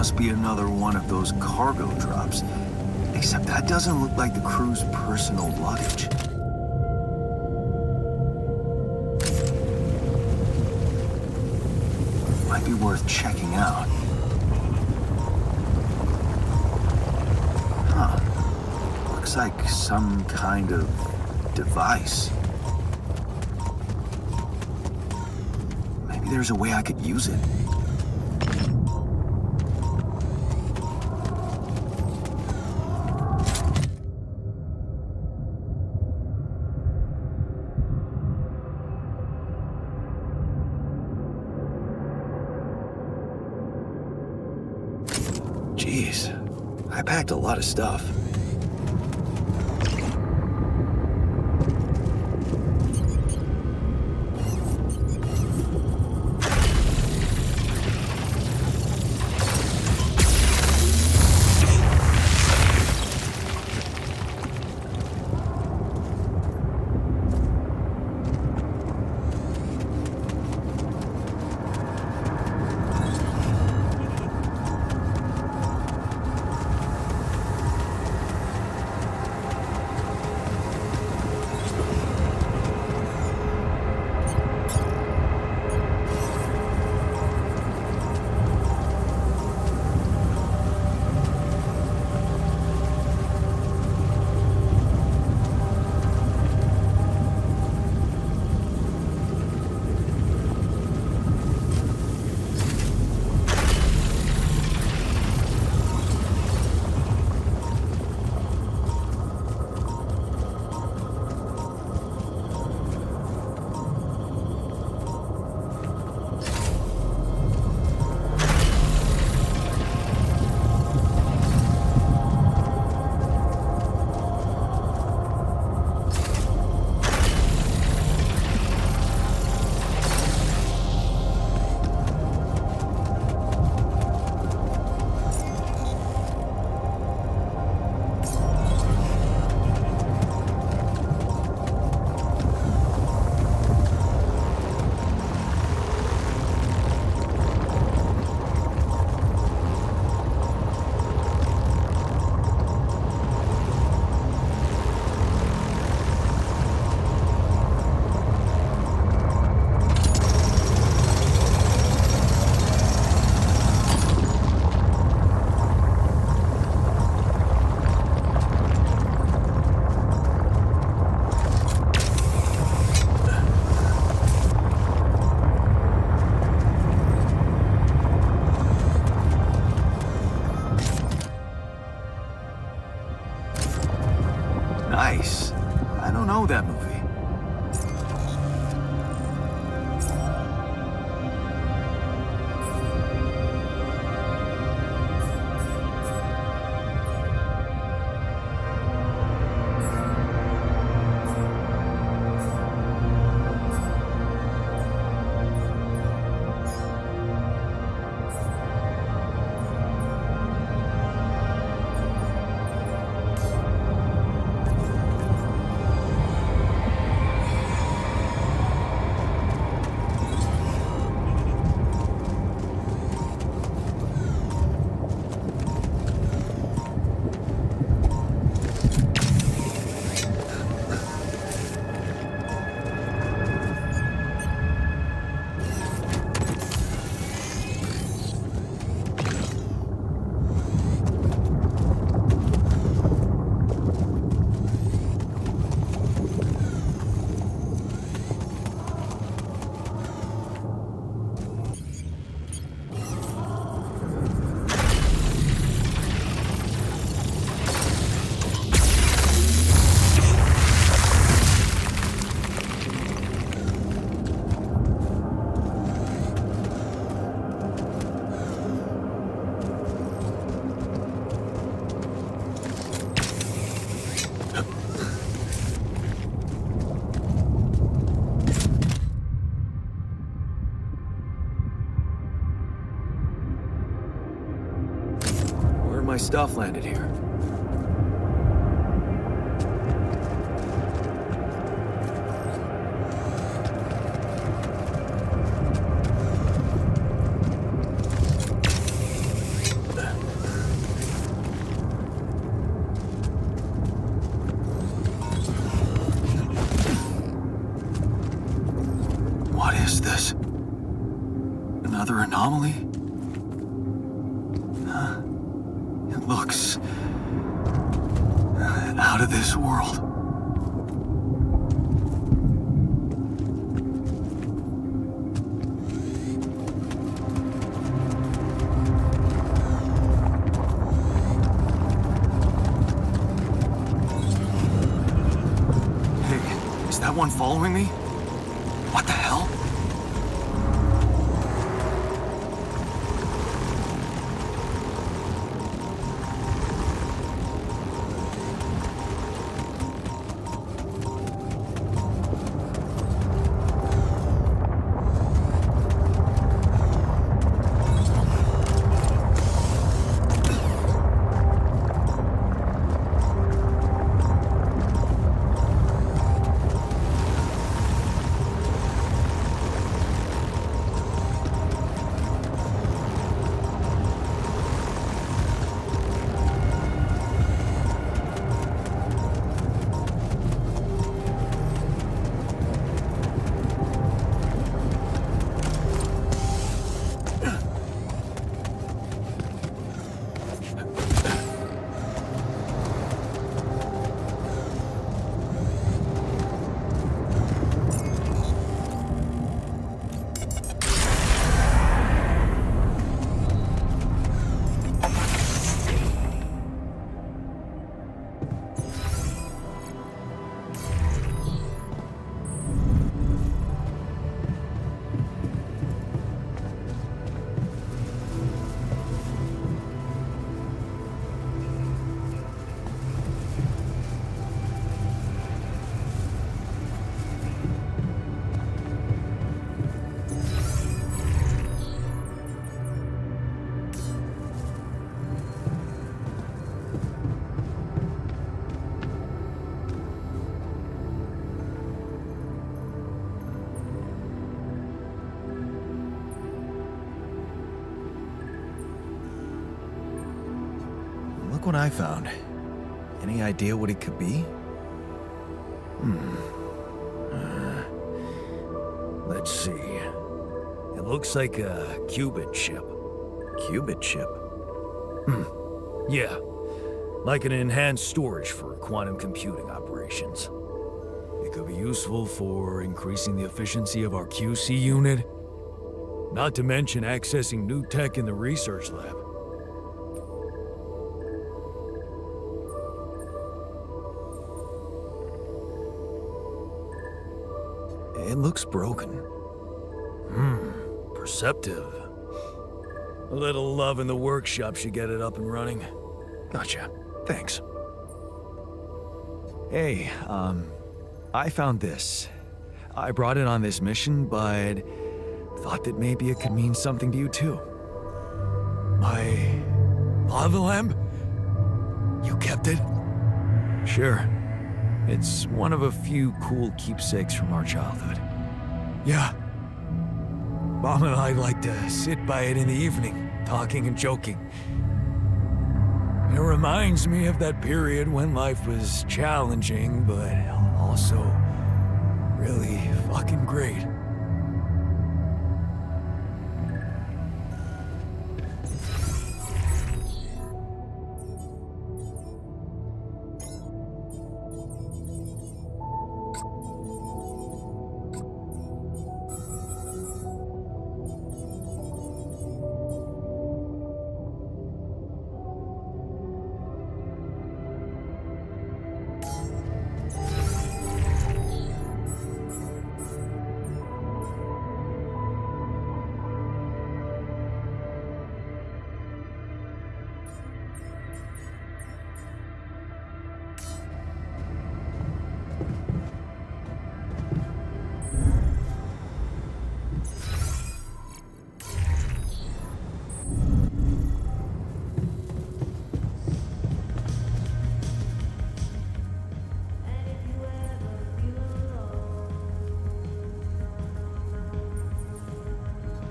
Must be another one of those cargo drops. Except that doesn't look like the crew's personal luggage. Might be worth checking out. Huh. Looks like some kind of device. Maybe there's a way I could use it. Jeez, I packed a lot of stuff. Nice. I don't know that movie. My stuff landed here. is this? Another anomaly? It looks out of this world. Hey, is that one following me? What the hell? Look what I found. Any idea what it could be? Let's see. It looks like a qubit chip. Qubit chip? Yeah, like an enhanced storage for quantum computing operations. It could be useful for increasing the efficiency of our QC unit, not to mention accessing new tech in the research lab. It looks broken. Perceptive. A little love in the workshop should get it up and running. Gotcha. Thanks. Hey, I found this. I brought it on this mission, but thought that maybe it could mean something to you too. My lava lamp? You kept it? Sure. It's one of a few cool keepsakes from our childhood. Yeah. Mom and I like to sit by it in the evening, talking and joking. It reminds me of that period when life was challenging, but also really fucking great.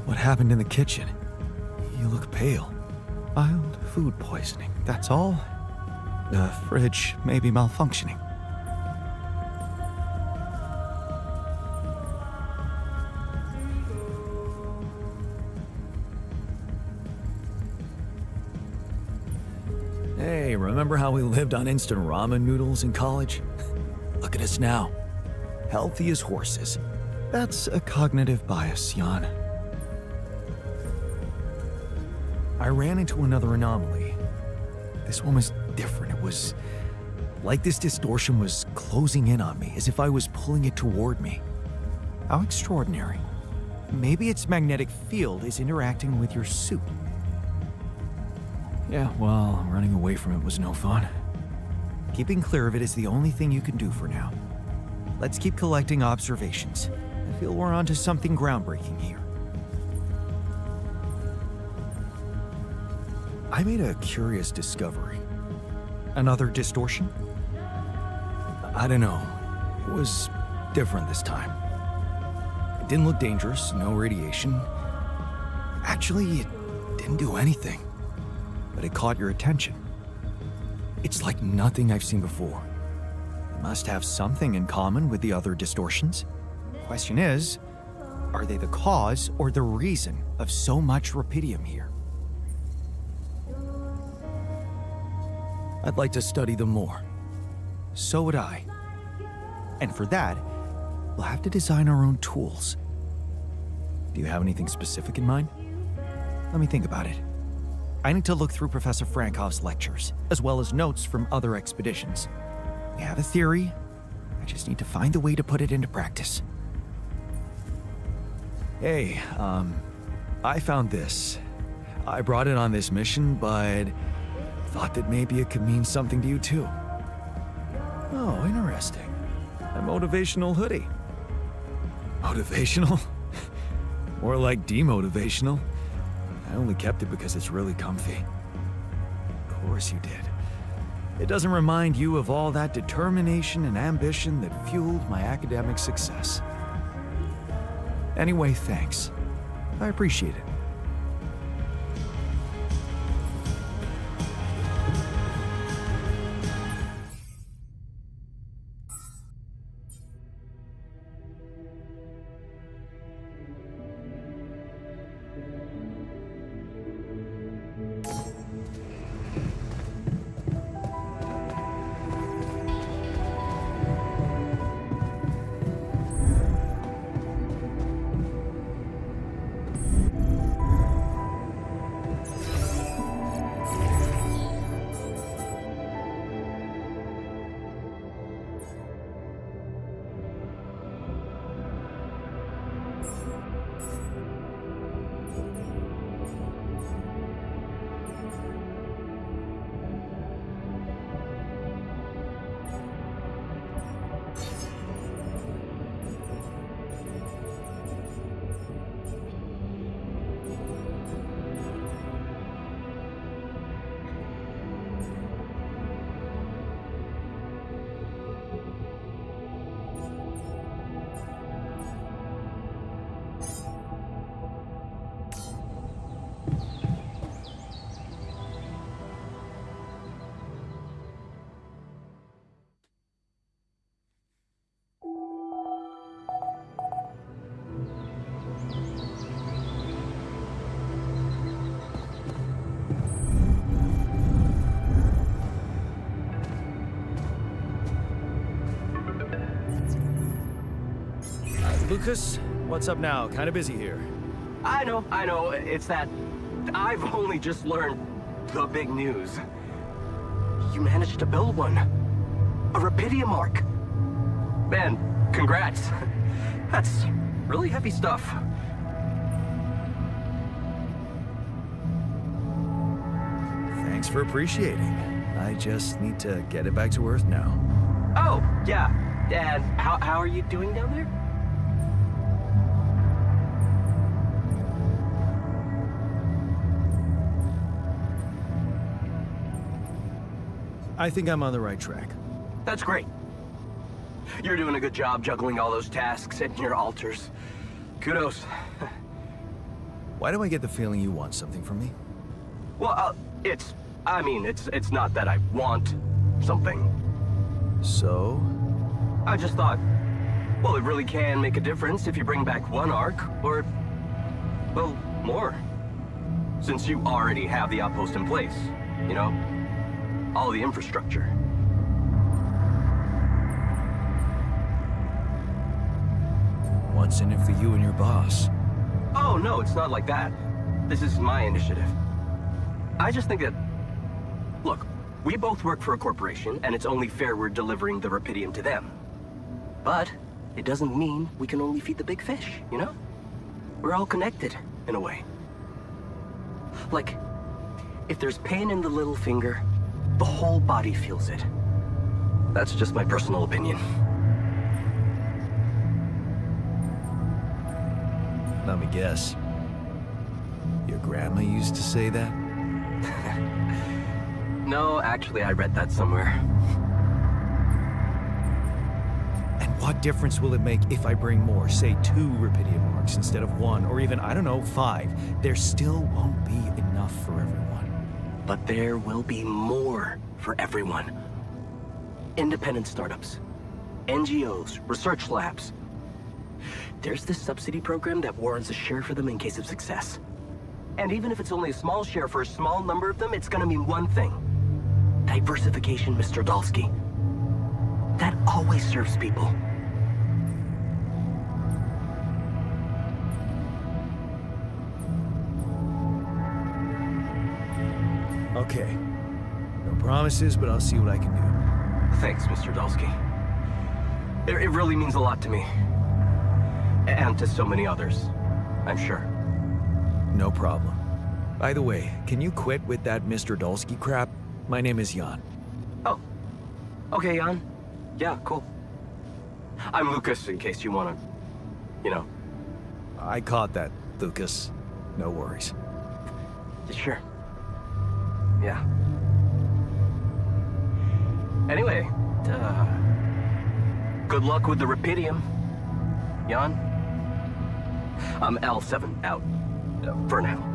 What happened in the kitchen? You look pale. Mild food poisoning, that's all. The fridge may be malfunctioning. Hey, remember how we lived on instant ramen noodles in college? Look at us now. Healthy as horses. That's a cognitive bias, Jan. I ran into another anomaly. This one was different. It was like this distortion was closing in on me, as if I was pulling it toward me. How extraordinary. Maybe its magnetic field is interacting with your suit. Yeah, well, running away from it was no fun. Keeping clear of it is the only thing you can do for now. Let's keep collecting observations. I feel we're onto something groundbreaking here. I made a curious discovery. Another distortion? I don't know. It was different this time. It didn't look dangerous, no radiation. Actually, it didn't do anything. But it caught your attention. It's like nothing I've seen before. It must have something in common with the other distortions. Question is, are they the cause or the reason of so much rupidium here? I'd like to study them more. So would I. And for that, we'll have to design our own tools. Do you have anything specific in mind? Let me think about it. I need to look through Professor Frankov's lectures, as well as notes from other expeditions. We have a theory. I just need to find a way to put it into practice. Hey, I found this. I brought it on this mission, but thought that maybe it could mean something to you too. Oh, interesting. A motivational hoodie. Motivational? More like demotivational. I only kept it because it's really comfy. Of course you did. It doesn't remind you of all that determination and ambition that fueled my academic success. Anyway, thanks. I appreciate it. Lucas, what's up now? Kinda busy here. I know. It's that I've only just learned the big news. You managed to build one. A rupidium arc. Man, congrats. That's really heavy stuff. Thanks for appreciating. I just need to get it back to Earth now. Oh, yeah. And how are you doing down there? I think I'm on the right track. That's great. You're doing a good job juggling all those tasks and your altars. Kudos. Why do I get the feeling you want something from me? Well, it's not that I want something. So? I just thought, well, it really can make a difference if you bring back one arc, or, well, more. Since you already have the outpost in place, you know? all the infrastructure. What's in it for you and your boss? Oh, no, it's not like that. This is my initiative. I just think that... Look, we both work for a corporation, and it's only fair we're delivering the Rapidium to them. But it doesn't mean we can only feed the big fish, you know? We're all connected, in a way. Like, if there's pain in the little finger, the whole body feels it. That's just my personal opinion. Let me guess. Your grandma used to say that? No, actually, I read that somewhere. And what difference will it make if I bring more, say 2 Rapidium marks instead of 1, or even, I don't know, 5? There still won't be enough for everyone. But there will be more for everyone. Independent startups, NGOs, research labs. There's this subsidy program that warrants a share for them in case of success. And even if it's only a small share for a small number of them, it's gonna mean one thing. Diversification, Mr. Dalsky. That always serves people. Okay. No promises, but I'll see what I can do. Thanks, Mr. Dalsky. It really means a lot to me. And to so many others, I'm sure. No problem. By the way, can you quit with that Mr. Dolsky crap? My name is Jan. Oh. Okay, Jan. Yeah, cool. I'm Lucas, in case you wanna... you know. I caught that, Lucas. No worries. Sure. Yeah. Anyway, good luck with the Rapidium, Jan. I'm L7 out, for now.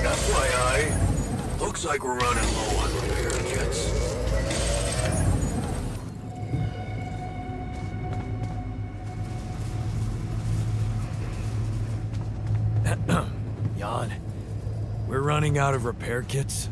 FYI, looks like we're running low on repair kits. Jan, we're running out of repair kits.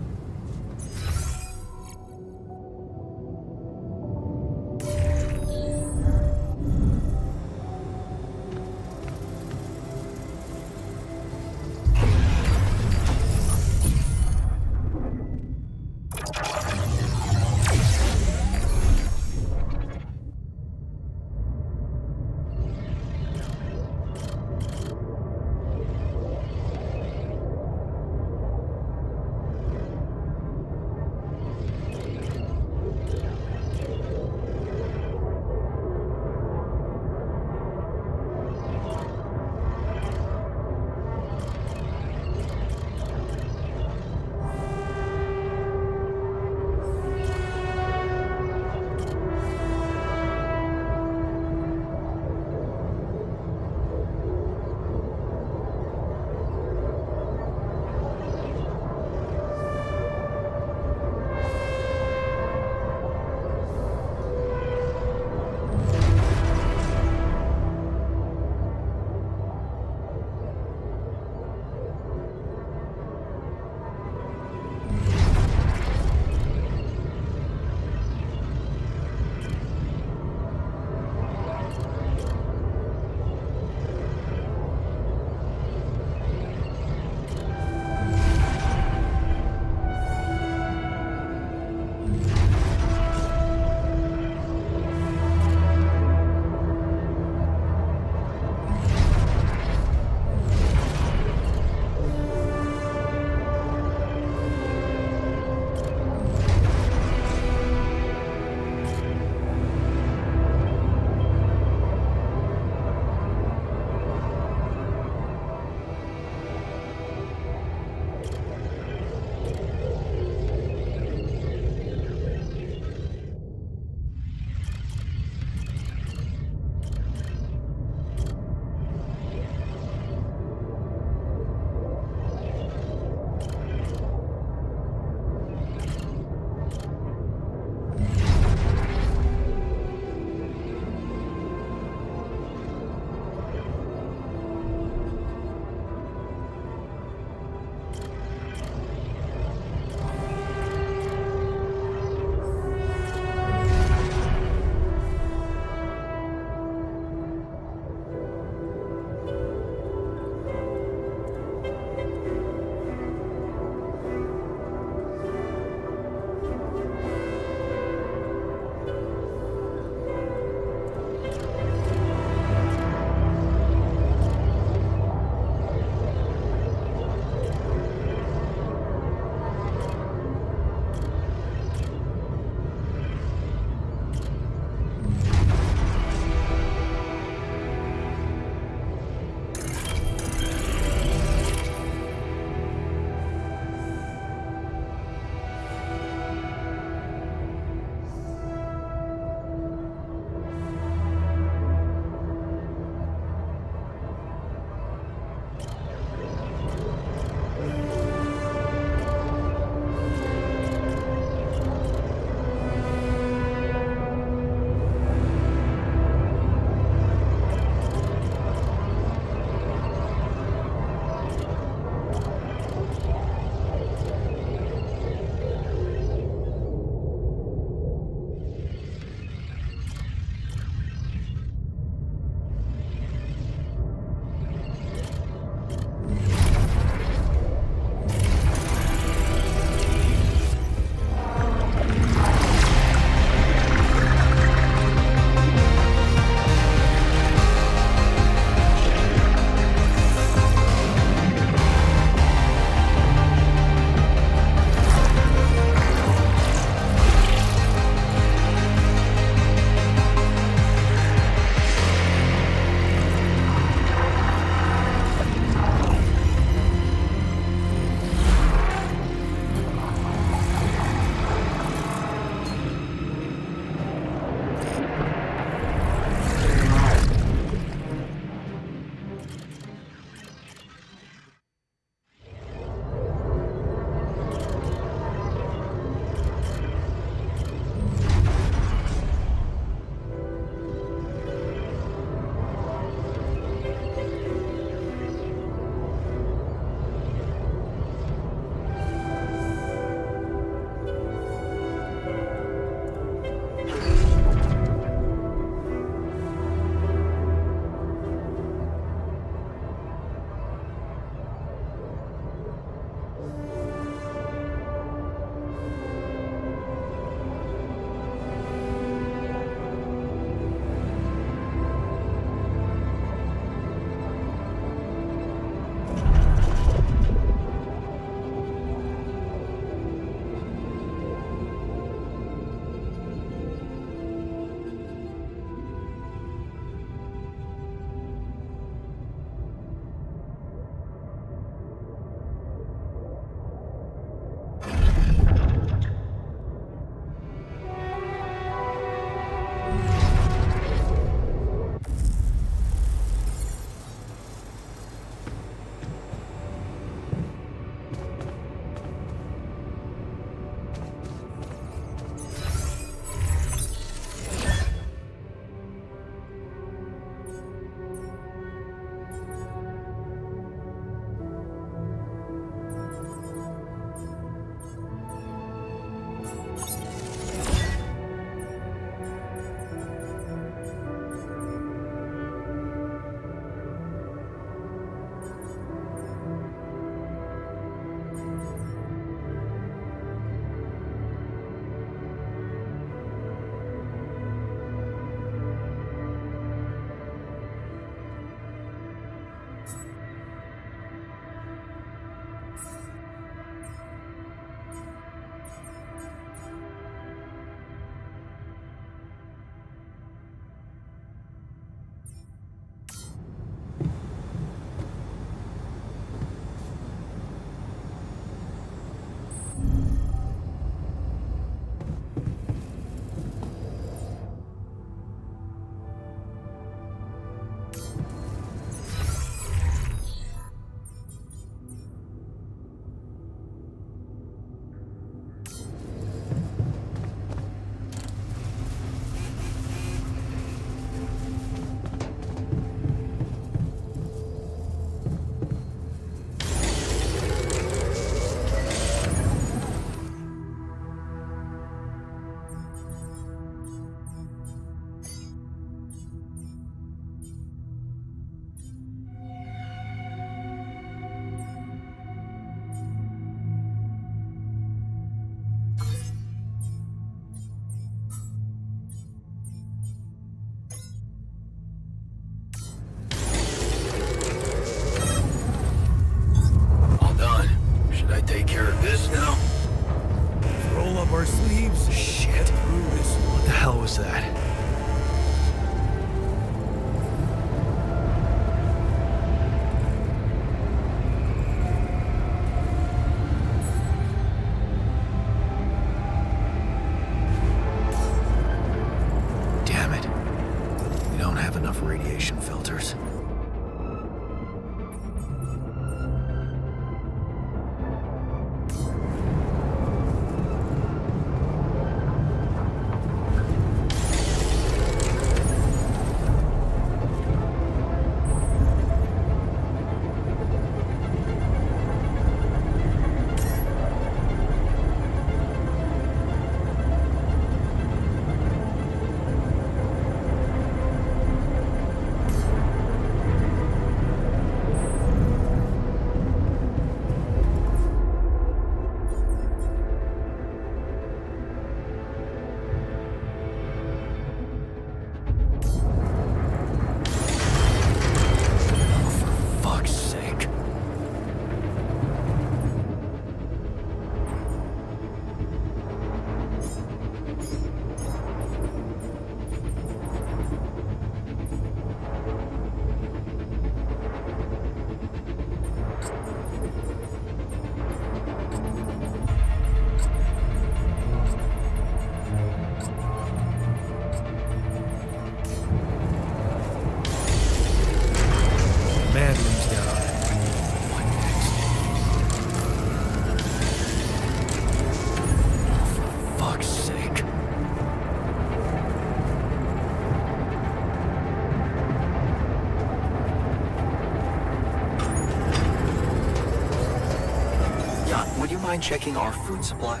mind checking our food supply?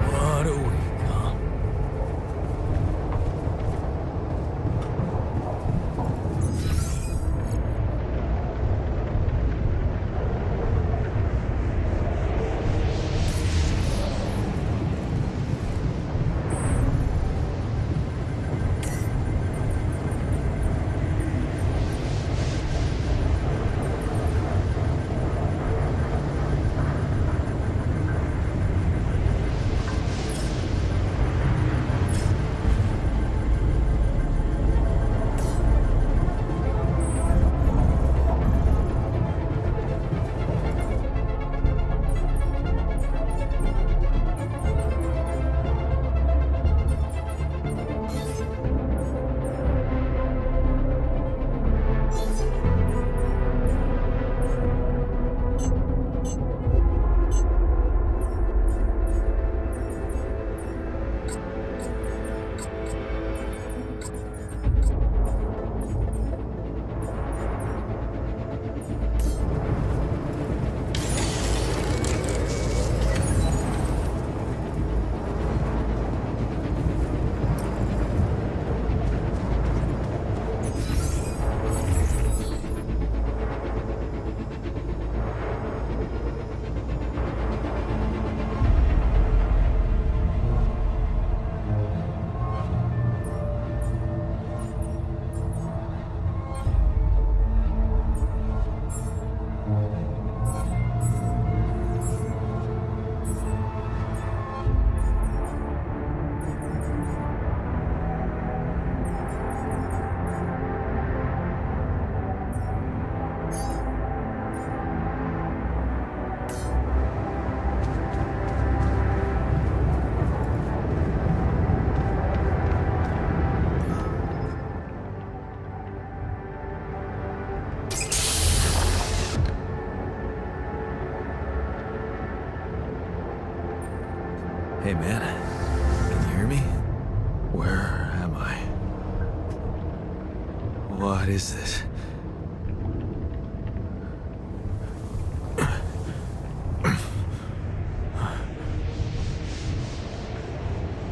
What a week, huh? Hey man, can you hear me? Where am I? What is this?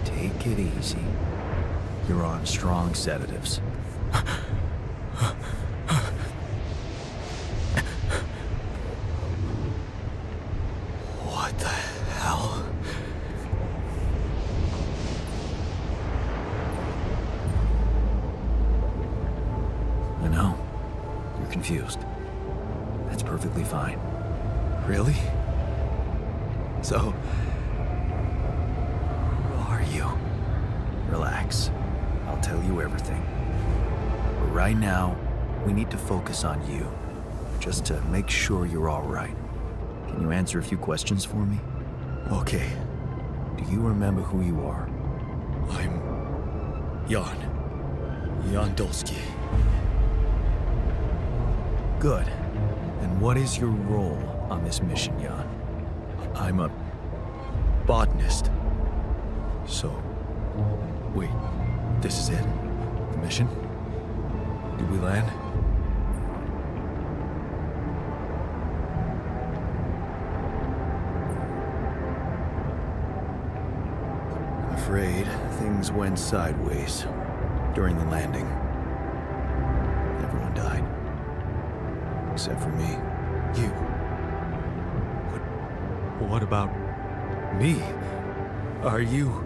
Take it easy. You're on strong sedatives. What the hell? I know. You're confused. That's perfectly fine. Really? So, who are you? Relax. I'll tell you everything. But right now, we need to focus on you. Just to make sure you're all right. Can you answer a few questions for me? Okay, Do you remember who you are? I'm Jan Dolsky. Good. And what is your role on this mission, Jan? I'm a botanist. So, wait, this is it? The mission? Did we land? I'm afraid things went sideways during the landing. Everyone died. Except for me. You. What about me? Are you...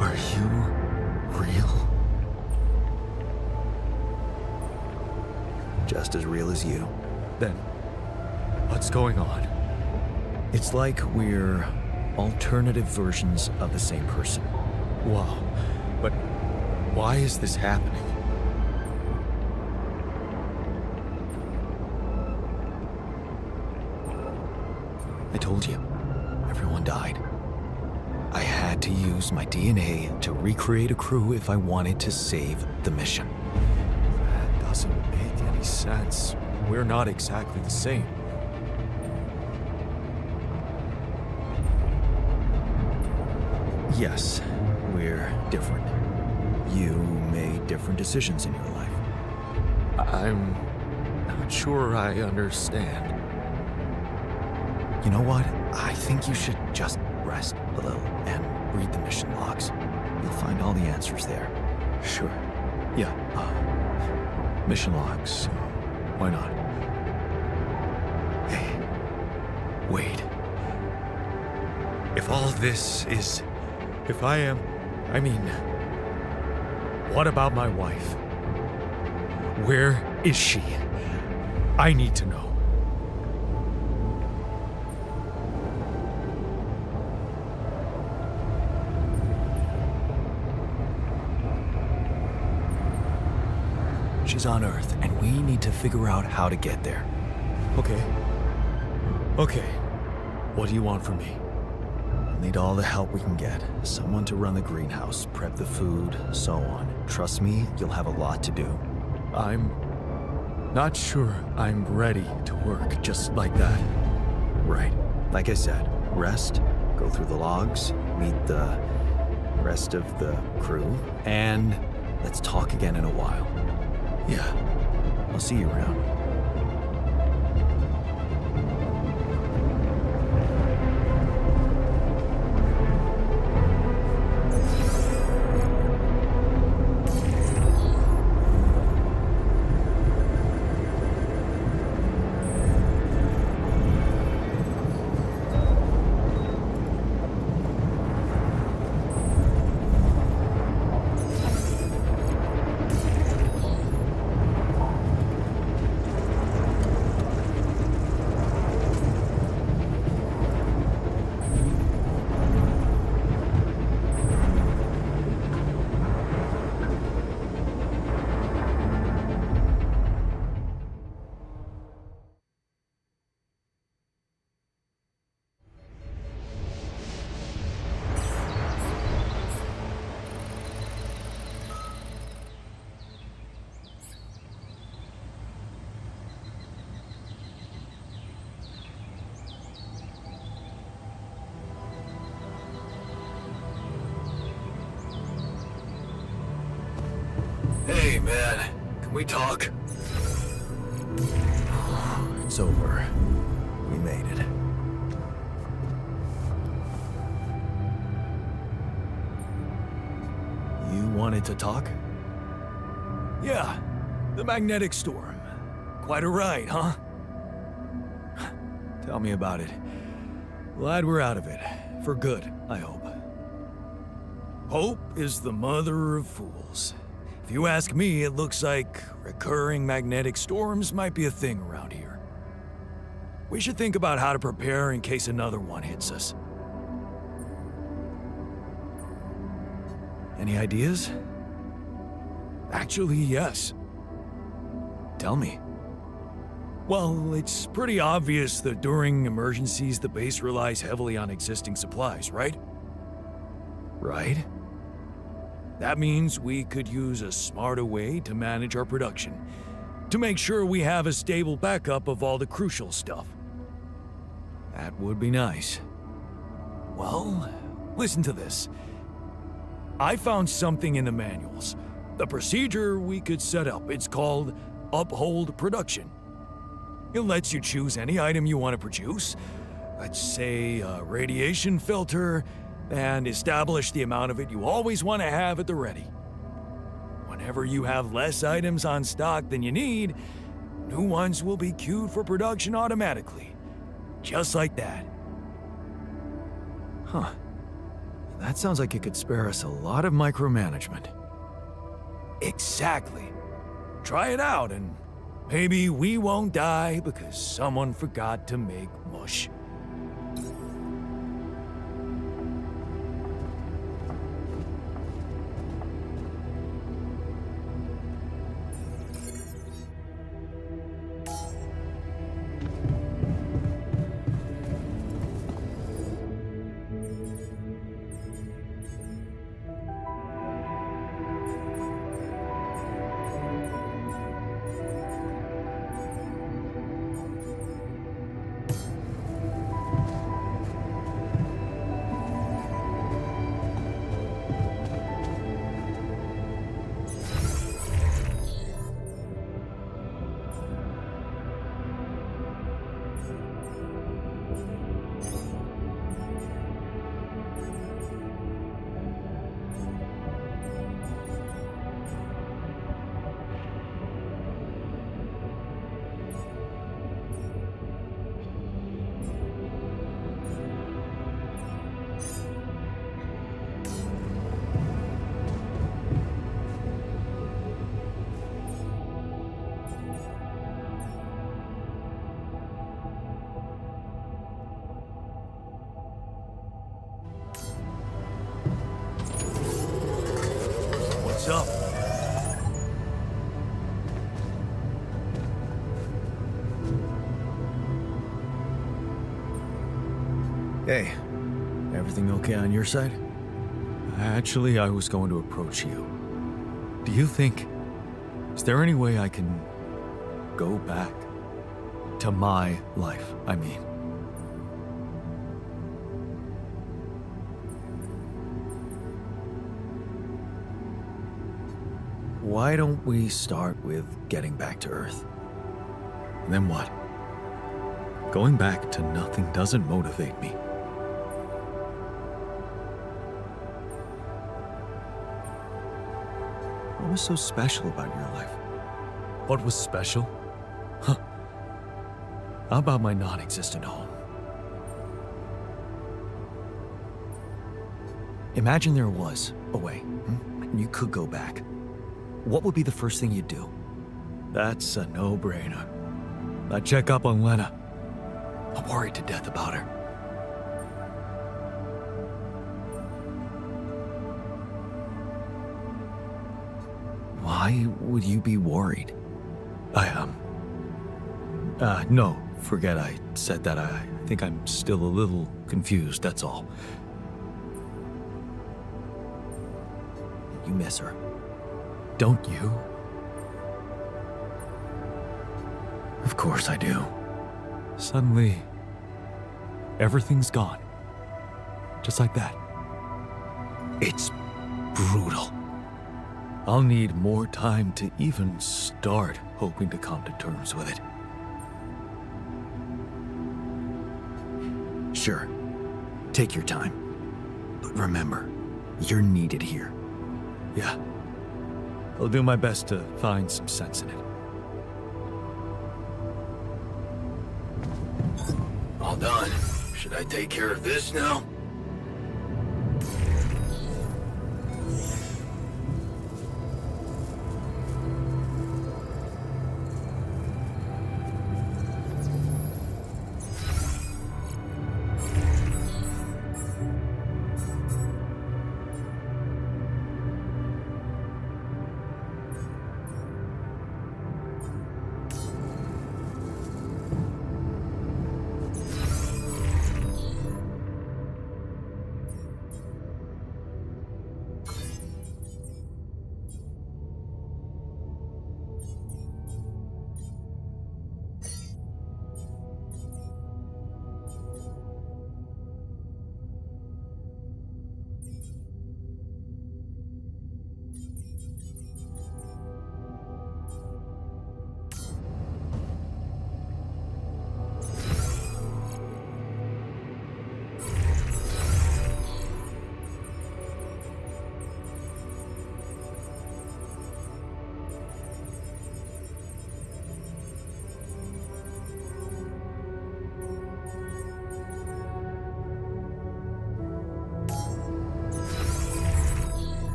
Are you real? Just as real as you. Then, what's going on? It's like we're alternative versions of the same person. Wow. But why is this happening? I told you, everyone died. I had to use my DNA to recreate a crew if I wanted to save the mission. doesn't make any sense. We're not exactly the same. Yes, we're different. You made different decisions in your life. I'm not sure I understand. You know what? I think you should just rest a little and read the mission logs. You'll find all the answers there. Sure. Yeah, mission logs. Why not? Hey, wait. If all this is... If I am... I mean... What about my wife? Where is she? I need to know. She's on Earth, and we need to figure out how to get there. Okay. Okay. What do you want from me? We'll need all the help we can get. Someone to run the greenhouse, prep the food, so on. Trust me, you'll have a lot to do. I'm not sure I'm ready to work just like that. Right. Like I said, rest, go through the logs, meet the rest of the crew, and let's talk again in a while. Yeah. I'll see you around. Hey, man. Can we talk? It's over. We made it. You wanted to talk? Yeah. The magnetic storm. Quite a ride, huh? Tell me about it. Glad we're out of it. For good, I hope. Hope is the mother of fools. If you ask me, it looks like recurring magnetic storms might be a thing around here. We should think about how to prepare in case another one hits us. Any ideas? Actually, yes. Tell me. Well, it's pretty obvious that during emergencies, the base relies heavily on existing supplies, right? Right? That means we could use a smarter way to manage our production, to make sure we have a stable backup of all the crucial stuff. That would be nice. Well, listen to this. I found something in the manuals. The procedure we could set up. It's called Uphold Production. It lets you choose any item you want to produce. Let's say a radiation filter, and establish the amount of it you always want to have at the ready. Whenever you have less items on stock than you need, new ones will be queued for production automatically. Just like that. Huh. That sounds like it could spare us a lot of micromanagement. Exactly. Try it out and maybe we won't die because someone forgot to make mush. up? Hey, everything okay on your side? Actually, I was going to approach you. Do you think... Is there any way I can go back to my life, I mean? Why don't we start with getting back to Earth? And then what? Going back to nothing doesn't motivate me. What was so special about your life? What was special? Huh. How about my non-existent home? Imagine there was a way, and you could go back. What would be the first thing you'd do? That's a no-brainer. I'd check up on Lena. I'm worried to death about her. Why would you be worried? No, forget I said that. I think I'm still a little confused, that's all. You miss her, don't you? Of course I do. Suddenly, everything's gone. Just like that. It's brutal. I'll need more time to even start hoping to come to terms with it. Sure, take your time. But remember, you're needed here. Yeah. I'll do my best to find some sense in it. All done. Should I take care of this now?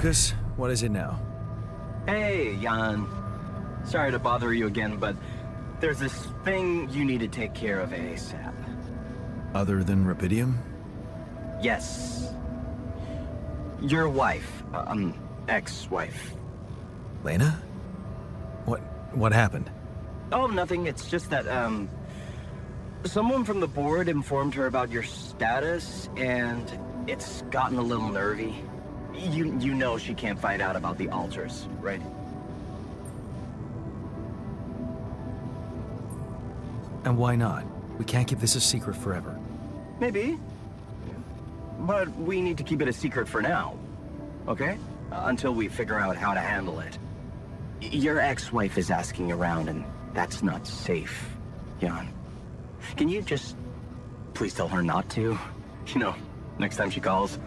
Lucas. What is it now? Hey, Jan. Sorry to bother you again, but there's this thing you need to take care of ASAP. Other than Rapidium? Yes. Your wife, ex-wife. Lena? What happened? Oh, nothing. It's just that, someone from the board informed her about your status, and it's gotten a little nervy. You know she can't find out about the altars, right? And why not? We can't keep this a secret forever. Maybe. But we need to keep it a secret for now, okay? Until we figure out how to handle it. Your ex-wife is asking around, and that's not safe, Jan. Can you just please tell her not to? You know, next time she calls.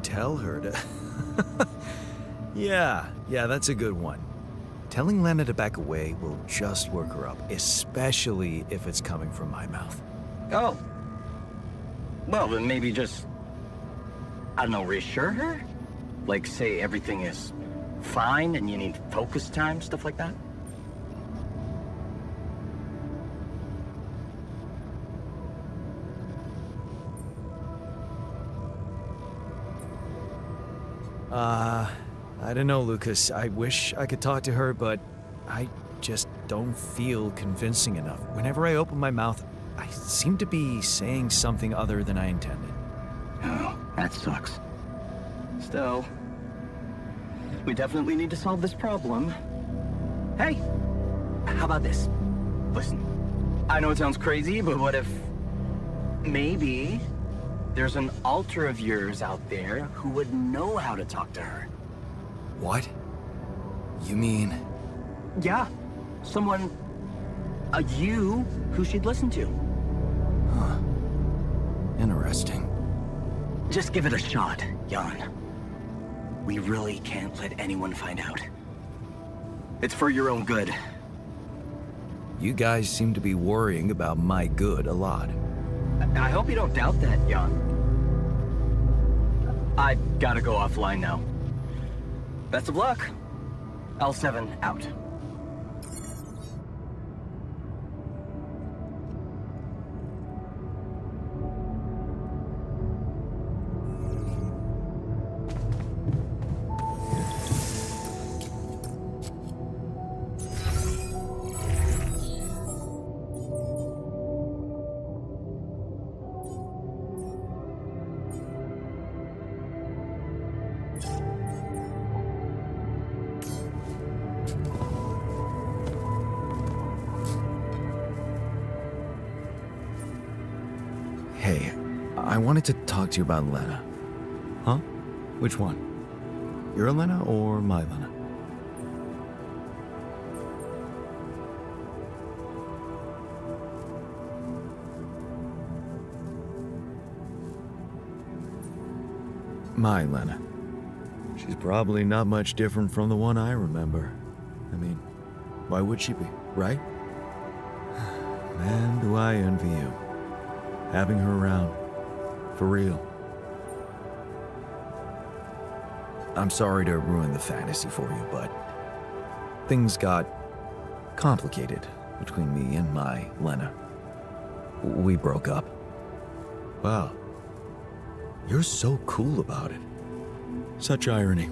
Tell her to... Yeah, that's a good one. Telling Lena to back away will just work her up, especially if it's coming from my mouth. Oh. Well, then maybe just, I don't know, reassure her? Like, say everything is fine and you need focus time, stuff like that? I don't know, Lucas. I wish I could talk to her, but I just don't feel convincing enough. Whenever I open my mouth, I seem to be saying something other than I intended. Oh, that sucks. Still, we definitely need to solve this problem. Hey, how about this? Listen, I know it sounds crazy, but what if maybe there's an alter of yours out there who would know how to talk to her? What? You mean... Yeah, someone, you, who she'd listen to. Huh. Interesting. Just give it a shot, Jan. We really can't let anyone find out. It's for your own good. You guys seem to be worrying about my good a lot. I hope you don't doubt that, Jan. I gotta go offline now. Best of luck. L7 out. Hey, I wanted to talk to you about Lena. Huh? Which one? Your Lena or my Lena? My Lena. She's probably not much different from the one I remember. I mean, why would she be, right? Man, do I envy you. Having her around. For real. I'm sorry to ruin the fantasy for you, but things got complicated between me and my Lena. We broke up. Wow. You're so cool about it. Such irony.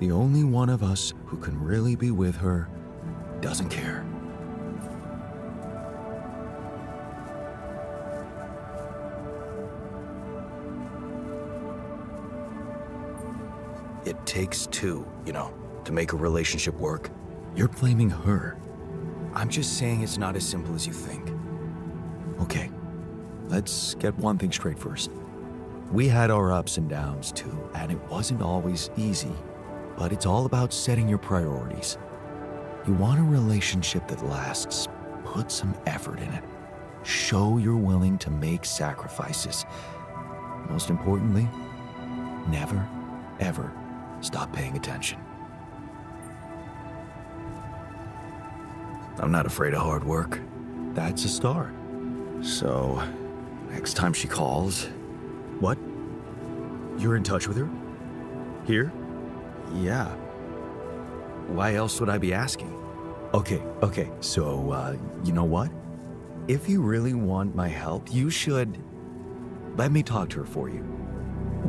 The only one of us who can really be with her doesn't care. It takes two, you know, to make a relationship work. You're blaming her. I'm just saying it's not as simple as you think. Okay, let's get one thing straight first. We had our ups and downs too, and it wasn't always easy, but it's all about setting your priorities. You want a relationship that lasts, put some effort in it. Show you're willing to make sacrifices. Most importantly, never, ever stop paying attention. I'm not afraid of hard work. That's a start. So, Next time she calls. What? You're in touch with her? Here? Yeah. Why else would I be asking? Okay, so, you know what? If you really want my help, you should let me talk to her for you.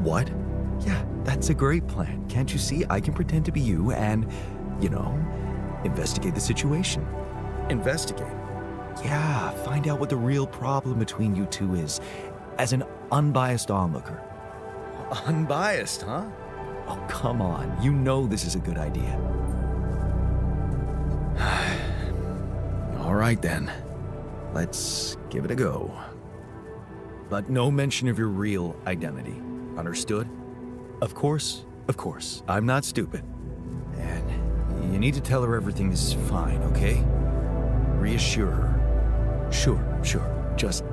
What? Yeah, that's a great plan. Can't you see? I can pretend to be you and, investigate the situation. Investigate? Yeah, find out what the real problem between you two is as an unbiased onlooker. Unbiased, huh? Oh, come on. You know this is a good idea. All right, then. Let's give it a go. But no mention of your real identity. Understood? Of course. I'm not stupid. And you need to tell her everything is fine, okay? Reassure her. Sure. Just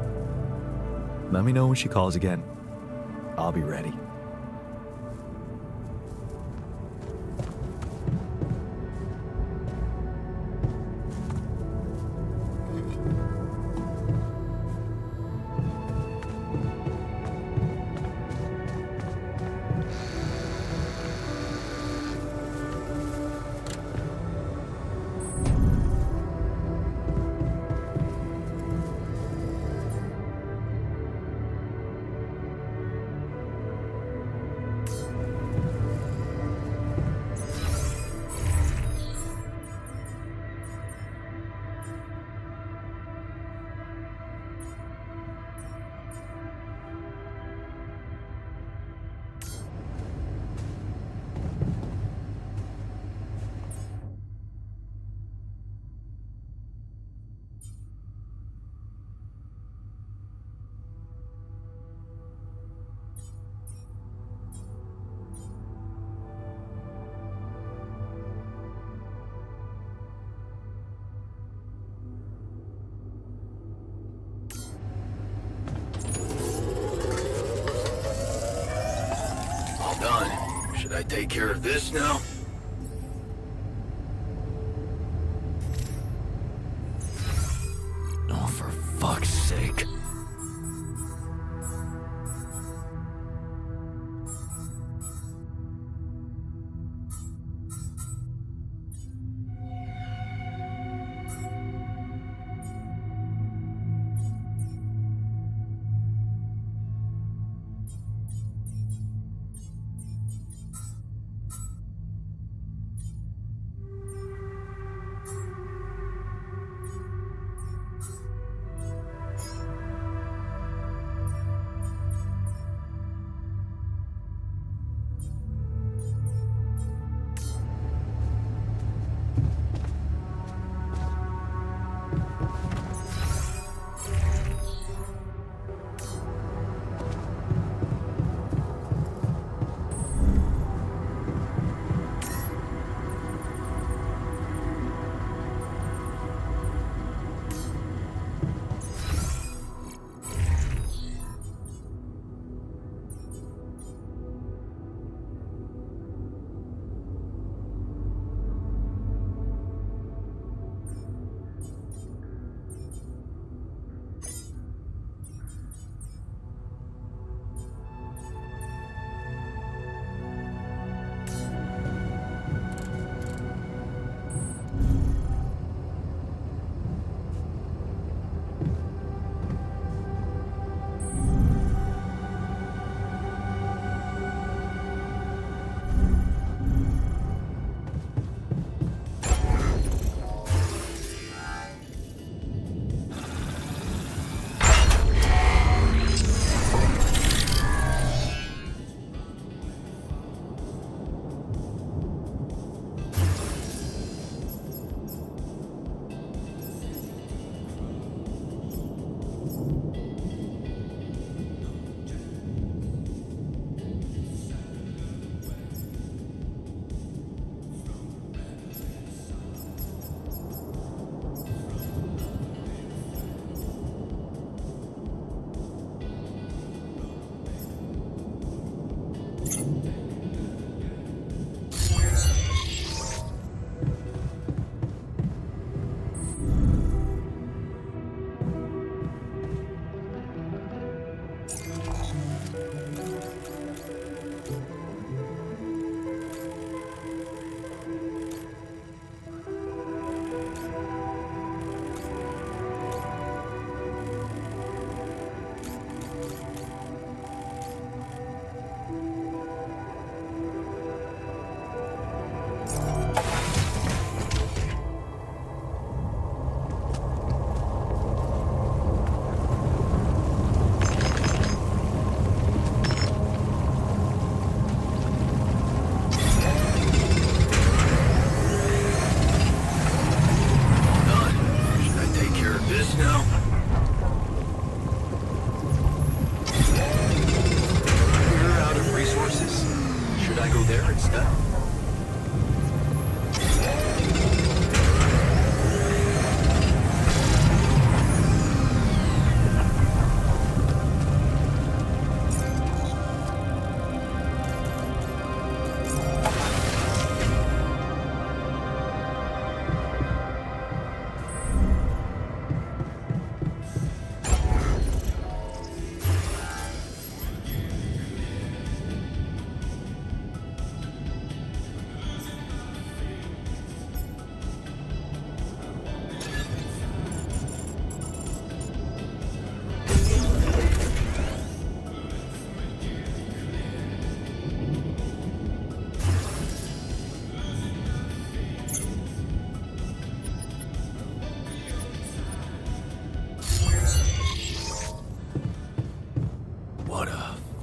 let me know when she calls again. I'll be ready. Done. Should I take care of this now? Oh, for fuck's sake.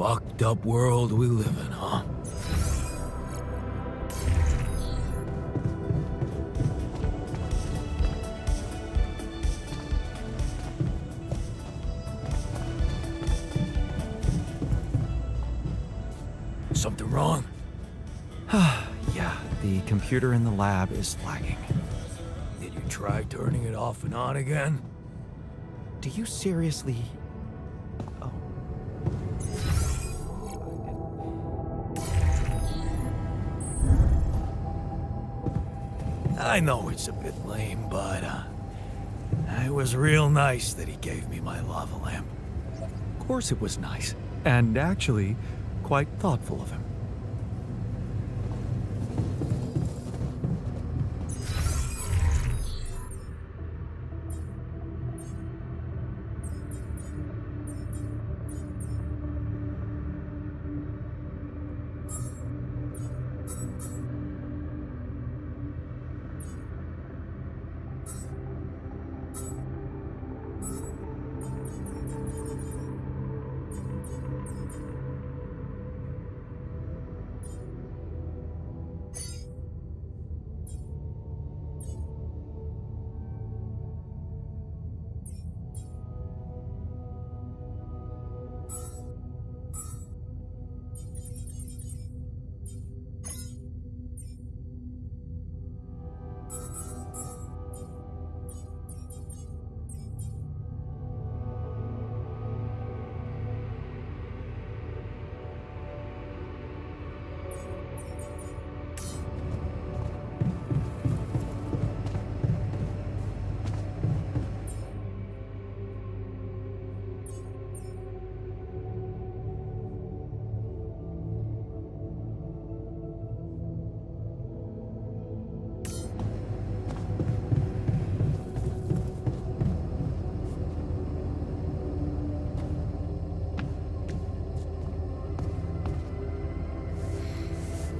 fucked up world we live in, huh? Something wrong? Yeah, the computer in the lab is lagging. Did you try turning it off and on again? Do you seriously... Oh. I know it's a bit lame, but it was real nice that he gave me my lava lamp. Of course it was nice. And actually, quite thoughtful of him.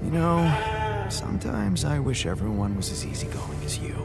You know, sometimes I wish everyone was as easygoing as you.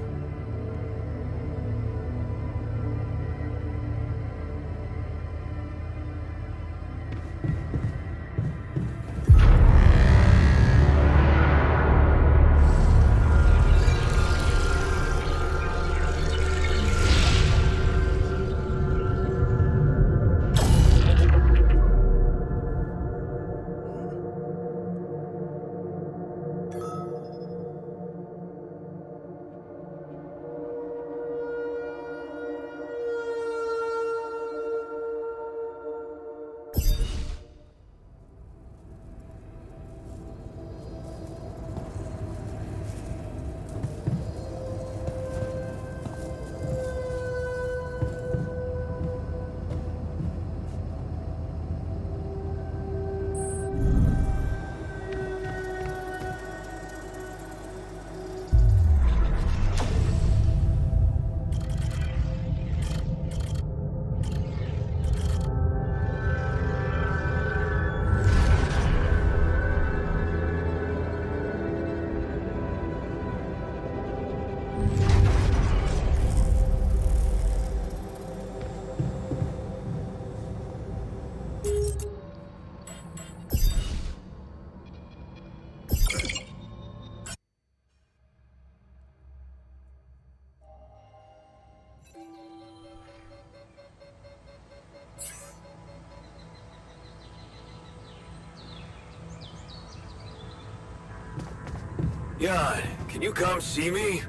Jan, can you come see me?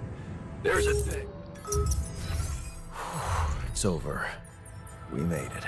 There's a thing. It's over. We made it.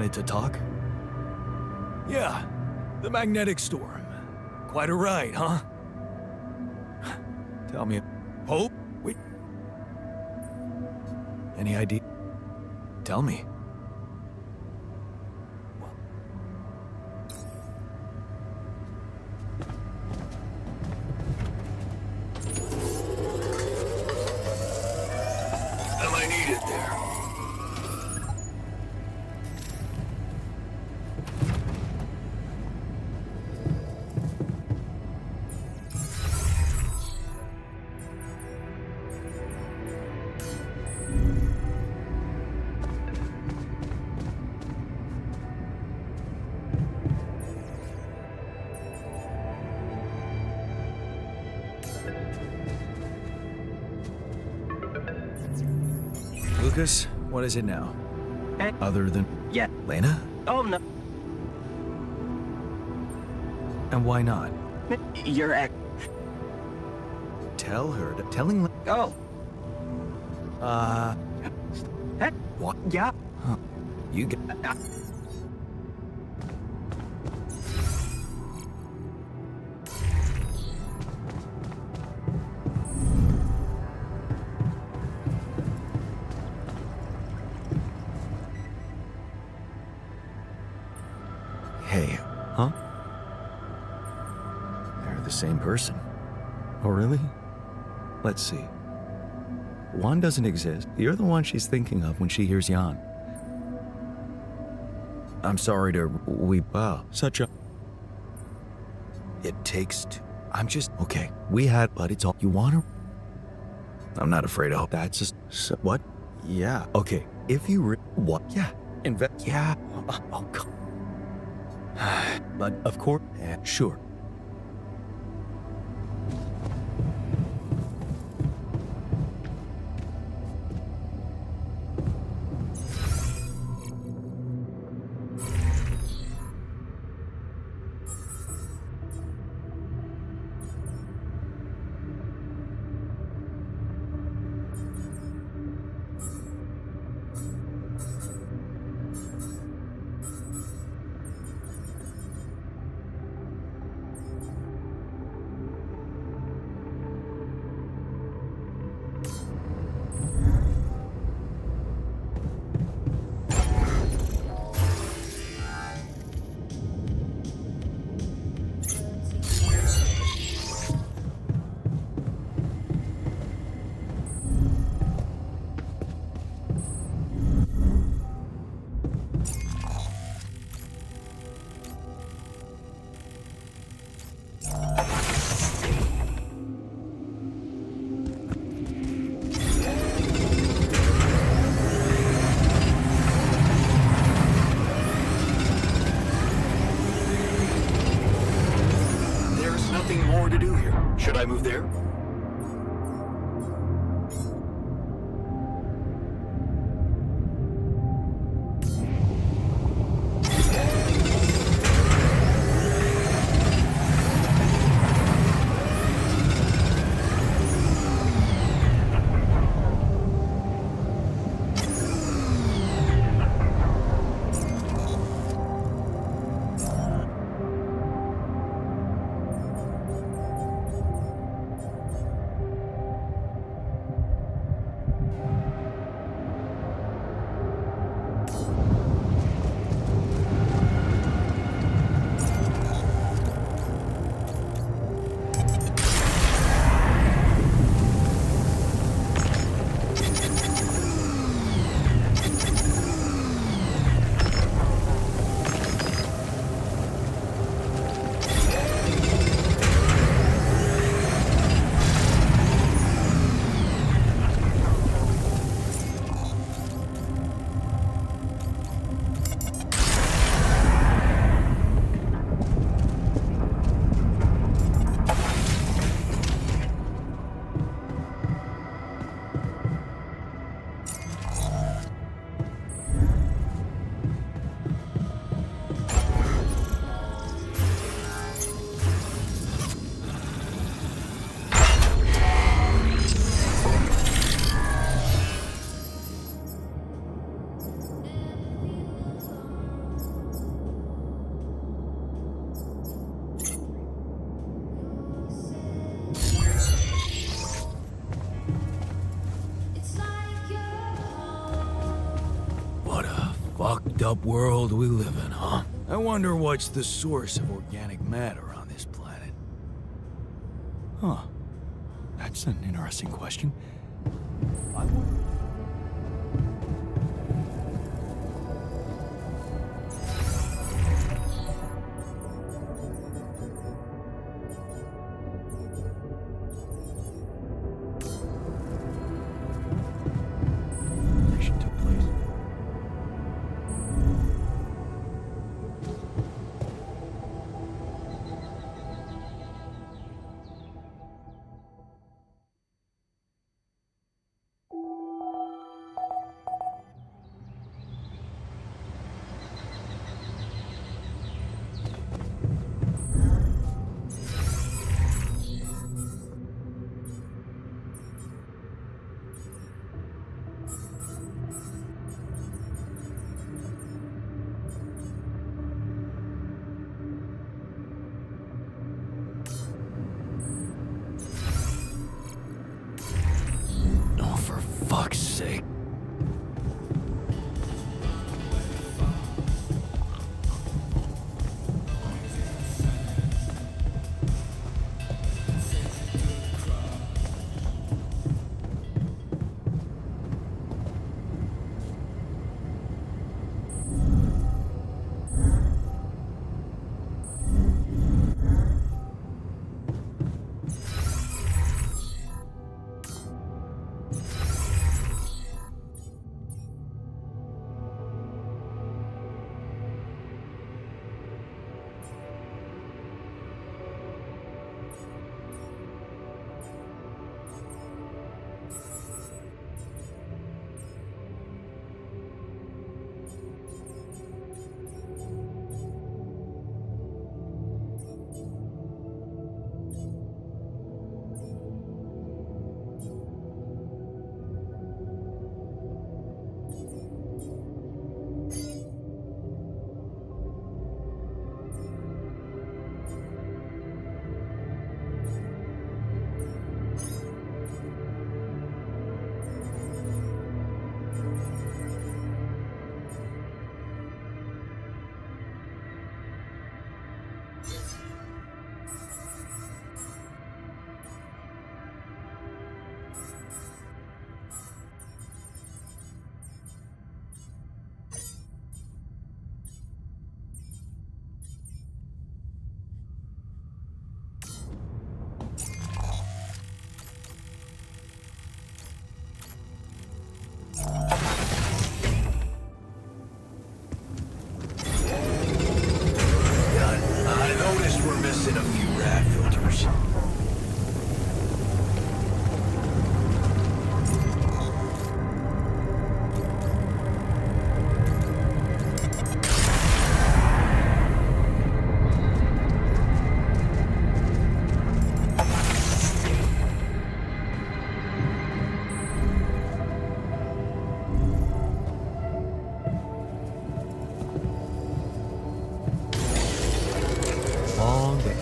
wanted to talk? Yeah, the magnetic storm. Quite a ride, huh? Tell me. Oh, wait. Any idea? Tell me. Am I needed there? Lucas, what is it now? Eh? Other than Yeah. Lena? Oh, no. And why not? You're Tell her to telling Le- Oh. Heck. what? Yeah. You get Hey, huh? They're the same person. Oh, really? Let's see. Juan doesn't exist. You're the one she's thinking of when she hears Jan. I'm sorry to wow, such a It takes two. I'm just okay. We had but it's all you wanna I'm not afraid of that's just so, what? Yeah. Okay. If you what? Yeah. Yeah. Oh, come. But of course, sure. There's nothing more to do here. Should I move there? fucked up world we live in, huh? I wonder what's the source of organic matter on this planet. Huh. That's an interesting question. I wonder... took place. Oh, for fuck's sake. I noticed we're missing a few rat filters. Long day.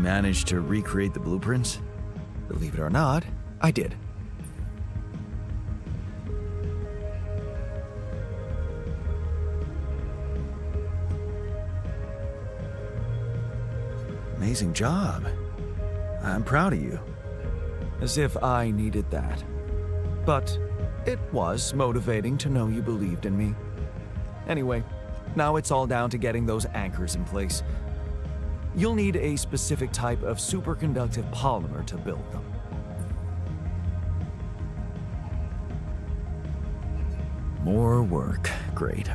managed to recreate the blueprints? Believe it or not, I did. Amazing job. I'm proud of you. As if I needed that. But it was motivating to know you believed in me. Anyway, now it's all down to getting those anchors in place. You'll need a specific type of superconductive polymer to build them. More work. Great.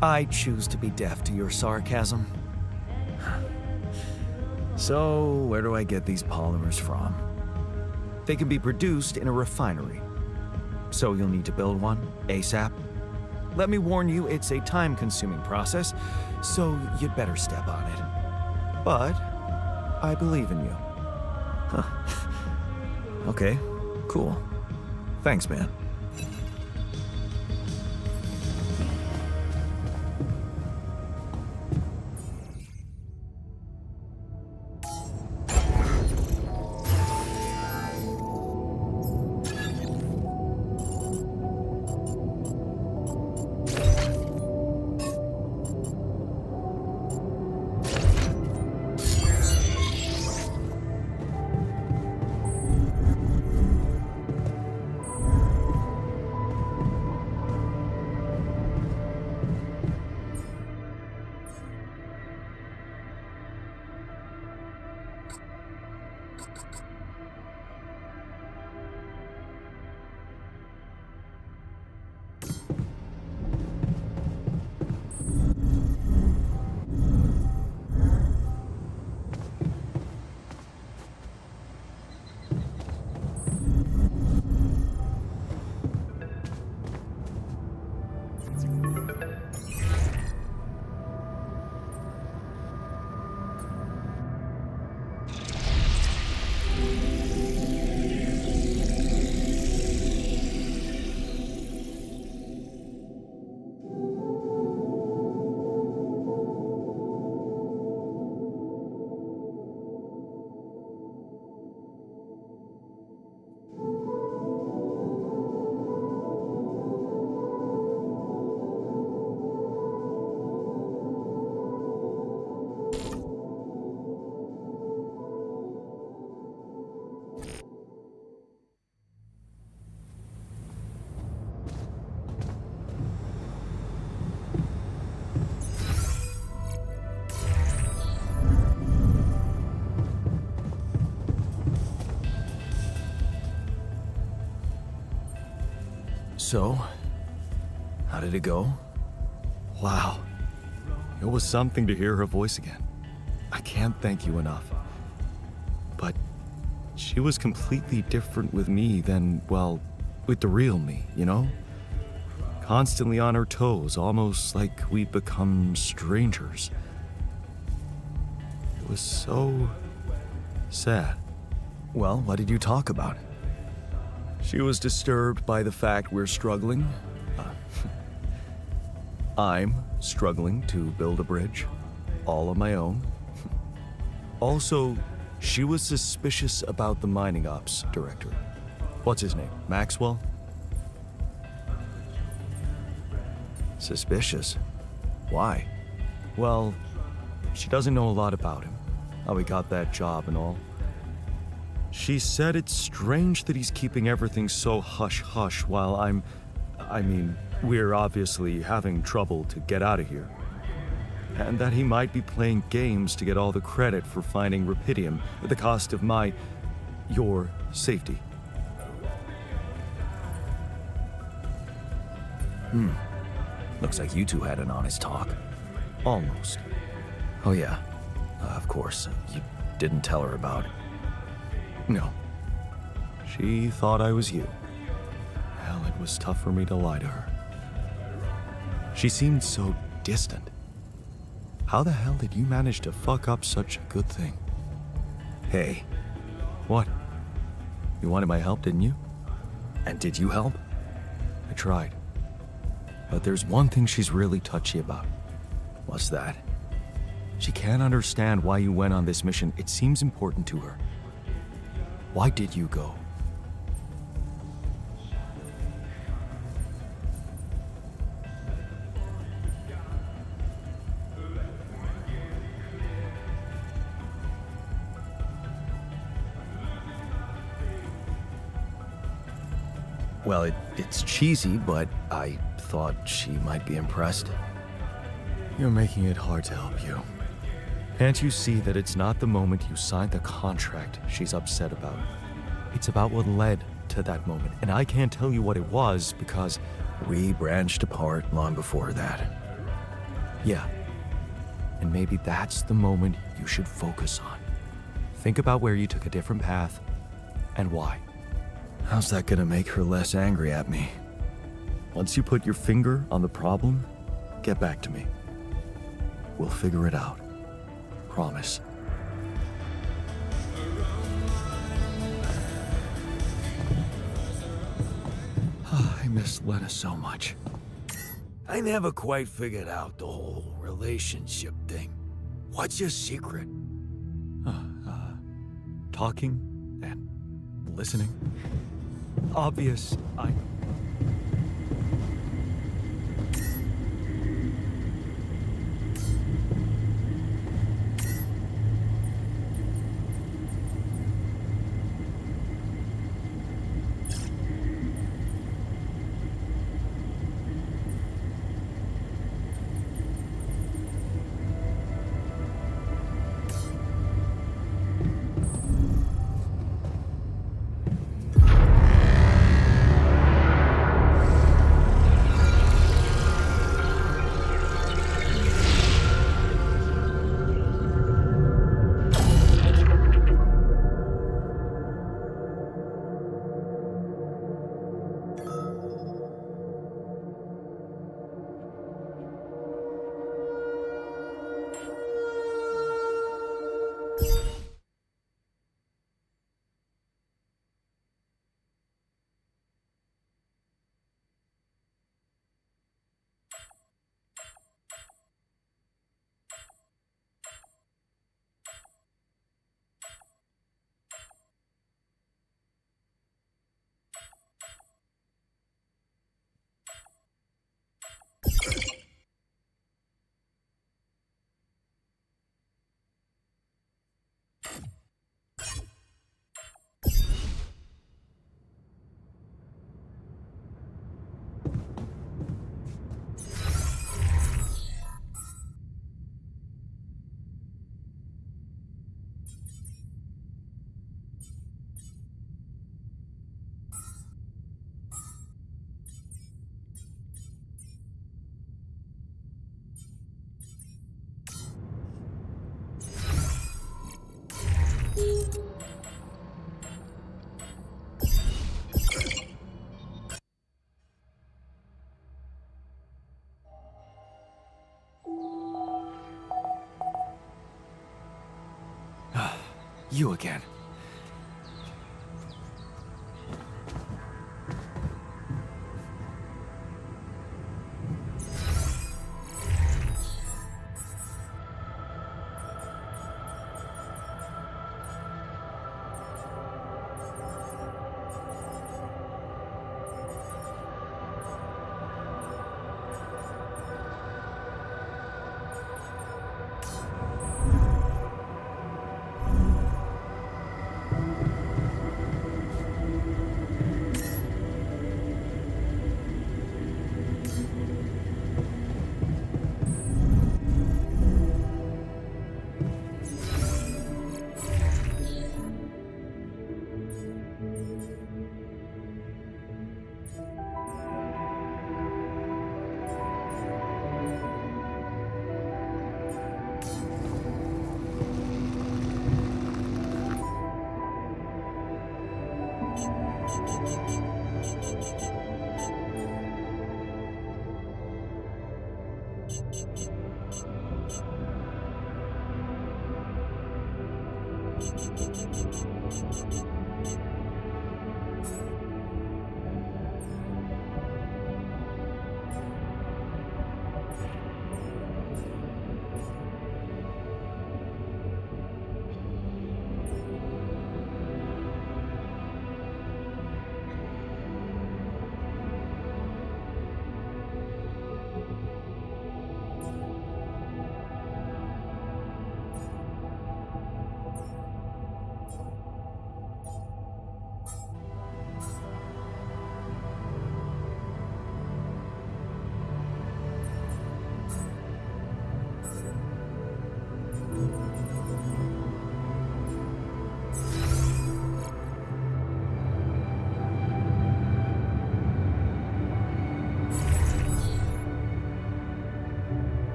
I choose to be deaf to your sarcasm. So, where do I get these polymers from? They can be produced in a refinery. So you'll need to build one, ASAP. Let me warn you, it's a time-consuming process, so you'd better step on it. But I believe in you. Huh. Okay, cool. Thanks, man. So, how did it go? Wow. It was something to hear her voice again. I can't thank you enough. But she was completely different with me than, well, with the real me, you know? Constantly on her toes, almost like we'd become strangers. It was so sad. Well, what did you talk about? She was disturbed by the fact we're struggling. I'm struggling to build a bridge, all on my own. Also, she was suspicious about the mining ops director. What's his name? Maxwell? Suspicious? Why? Well, she doesn't know a lot about him, how he got that job and all. She said it's strange that he's keeping everything so hush-hush while we're obviously having trouble to get out of here. And that he might be playing games to get all the credit for finding rupidium at the cost of your safety. Looks like you two had an honest talk. Almost. Oh yeah, of course. You didn't tell her about... No. She thought I was you. Hell, it was tough for me to lie to her. She seemed so distant. How the hell did you manage to fuck up such a good thing? Hey, What? You wanted my help, didn't you? and did you help? I tried. But there's one thing she's really touchy about. What's that? She can't understand why you went on this mission. It seems important to her. Why did you go? Well, it's cheesy, but I thought she might be impressed. You're making it hard to help you. Can't you see that it's not the moment you signed the contract she's upset about? It's about what led to that moment, and I can't tell you what it was because... We branched apart long before that. Yeah. And maybe that's the moment you should focus on. Think about where you took a different path and why. How's that gonna make her less angry at me? Once you put your finger on the problem, get back to me. We'll figure it out. Promise. I miss Lena so much. I never quite figured out the whole relationship thing. What's your secret? Talking and listening. Obvious, I... You again.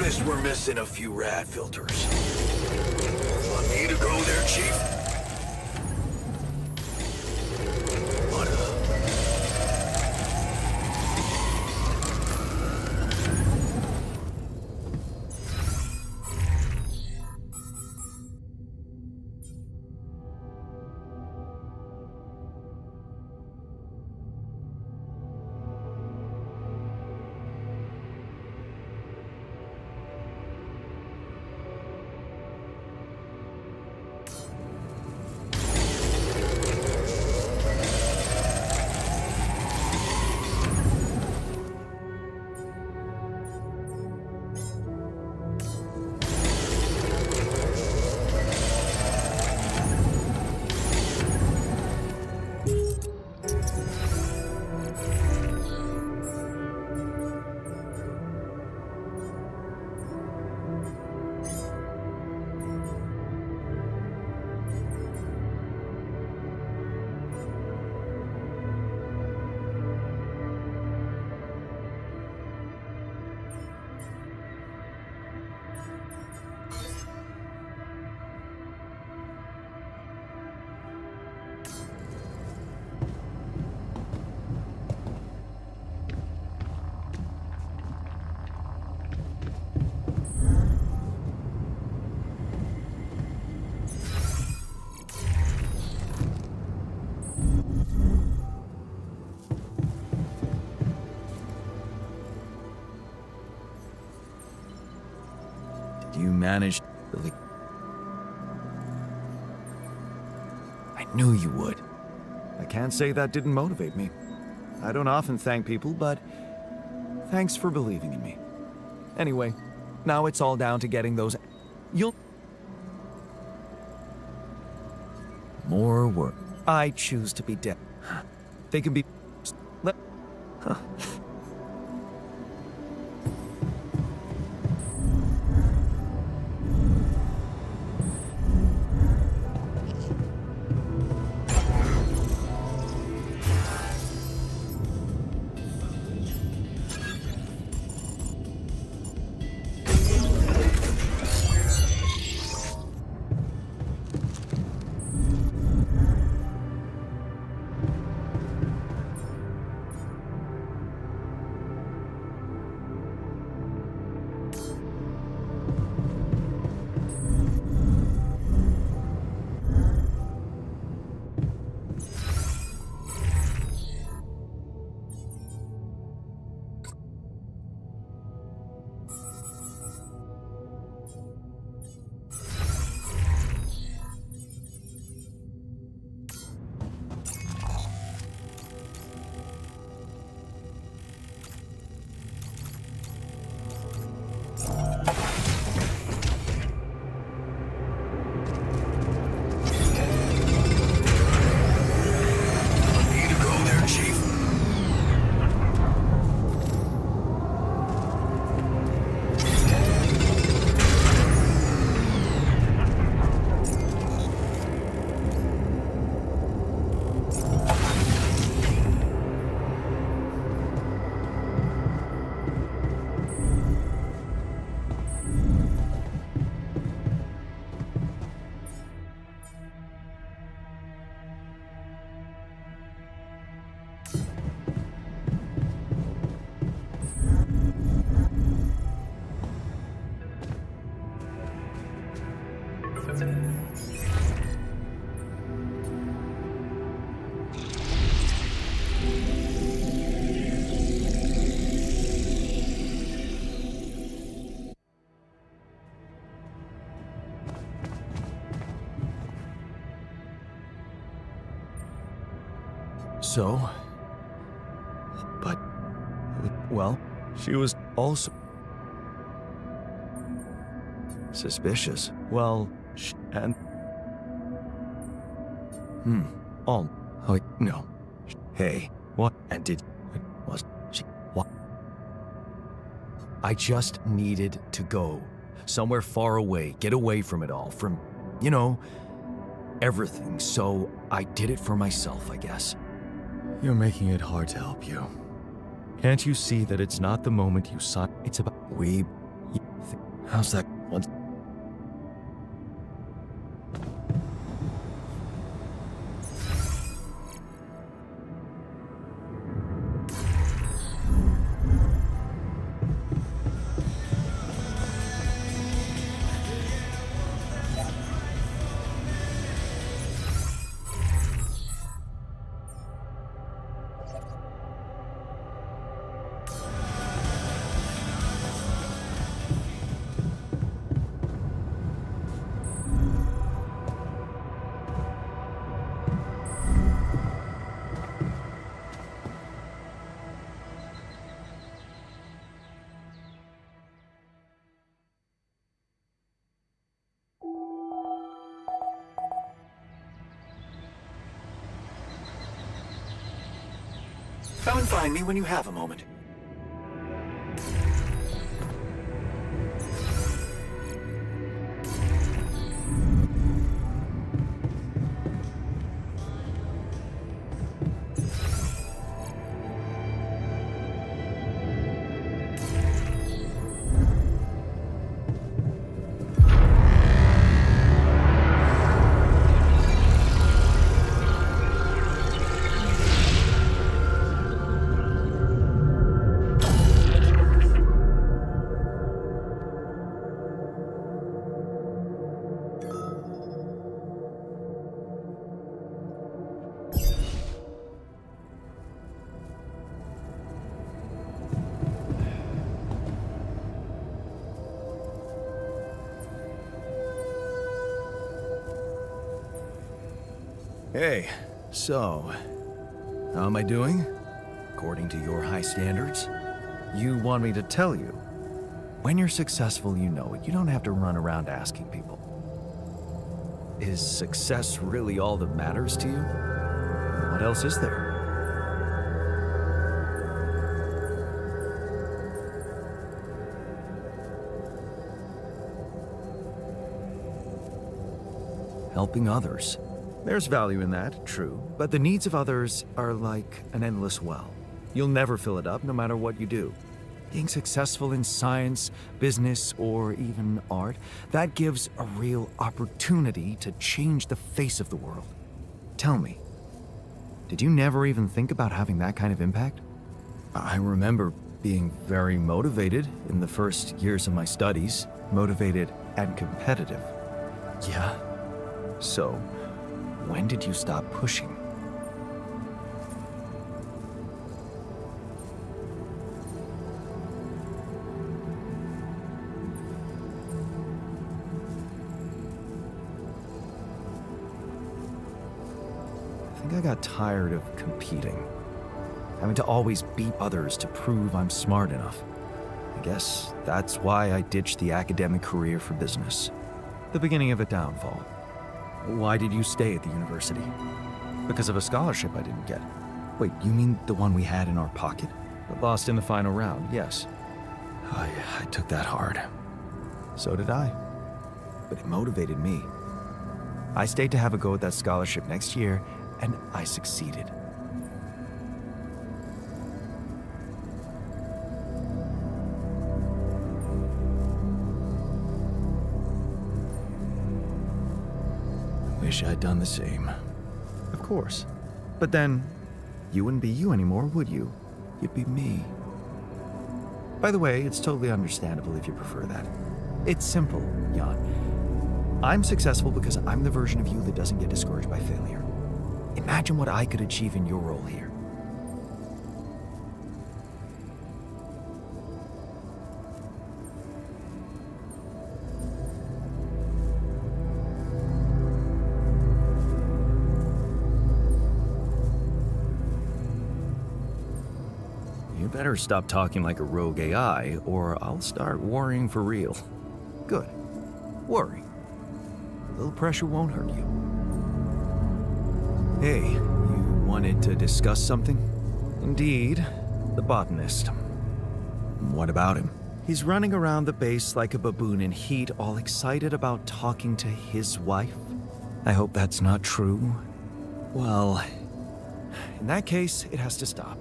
honest, we're missing a few rad filters. Want me to go there, Chief? What You managed to... I knew you would. I can't say that didn't motivate me. I don't often thank people, but thanks for believing in me. Anyway, now it's all down to getting those... You'll... More work. I choose to be dead. They can be... Let... Huh. So? But... Well, She was also... suspicious. Well, and... All... Oh, no. Hey. What? And did... Was she... What? I just needed to go. Somewhere far away. Get away from it all. From, you know, everything. So I did it for myself, I guess. You're making it hard to help you. Can't you see that it's not the moment you saw? It's about... We... How's that? What? Come and find me when you have a moment. Hey, so, how am I doing? According to your high standards? You want me to tell you? When you're successful, you know it. You don't have to run around asking people. Is success really all that matters to you? What else is there? Helping others. There's value in that, true, but the needs of others are like an endless well. You'll never fill it up, no matter what you do. Being successful in science, business, or even art, that gives a real opportunity to change the face of the world. Tell me, did you never even think about having that kind of impact? I remember being very motivated in the first years of my studies, motivated and competitive. Yeah? So, when did you stop pushing? I think I got tired of competing. Having to always beat others to prove I'm smart enough. I guess that's why I ditched the academic career for business. The beginning of a downfall. Why did you stay at the university? Because of a scholarship I didn't get. Wait, you mean the one we had in our pocket? But lost in the final round, yes. I took that hard. So did I. But it motivated me. I stayed to have a go at that scholarship next year, and I succeeded. Wish I'd done the same. Of course. But then, you wouldn't be you anymore, would you? You'd be me. By the way, it's totally understandable if you prefer that. It's simple, Jan. I'm successful because I'm the version of you that doesn't get discouraged by failure. Imagine what I could achieve in your role here. You better stop talking like a rogue AI, or I'll start worrying for real. Good. Worry. A little pressure won't hurt you. Hey, you wanted to discuss something? Indeed, the botanist. What about him? He's running around the base like a baboon in heat, all excited about talking to his wife. I hope that's not true. Well, in that case, it has to stop.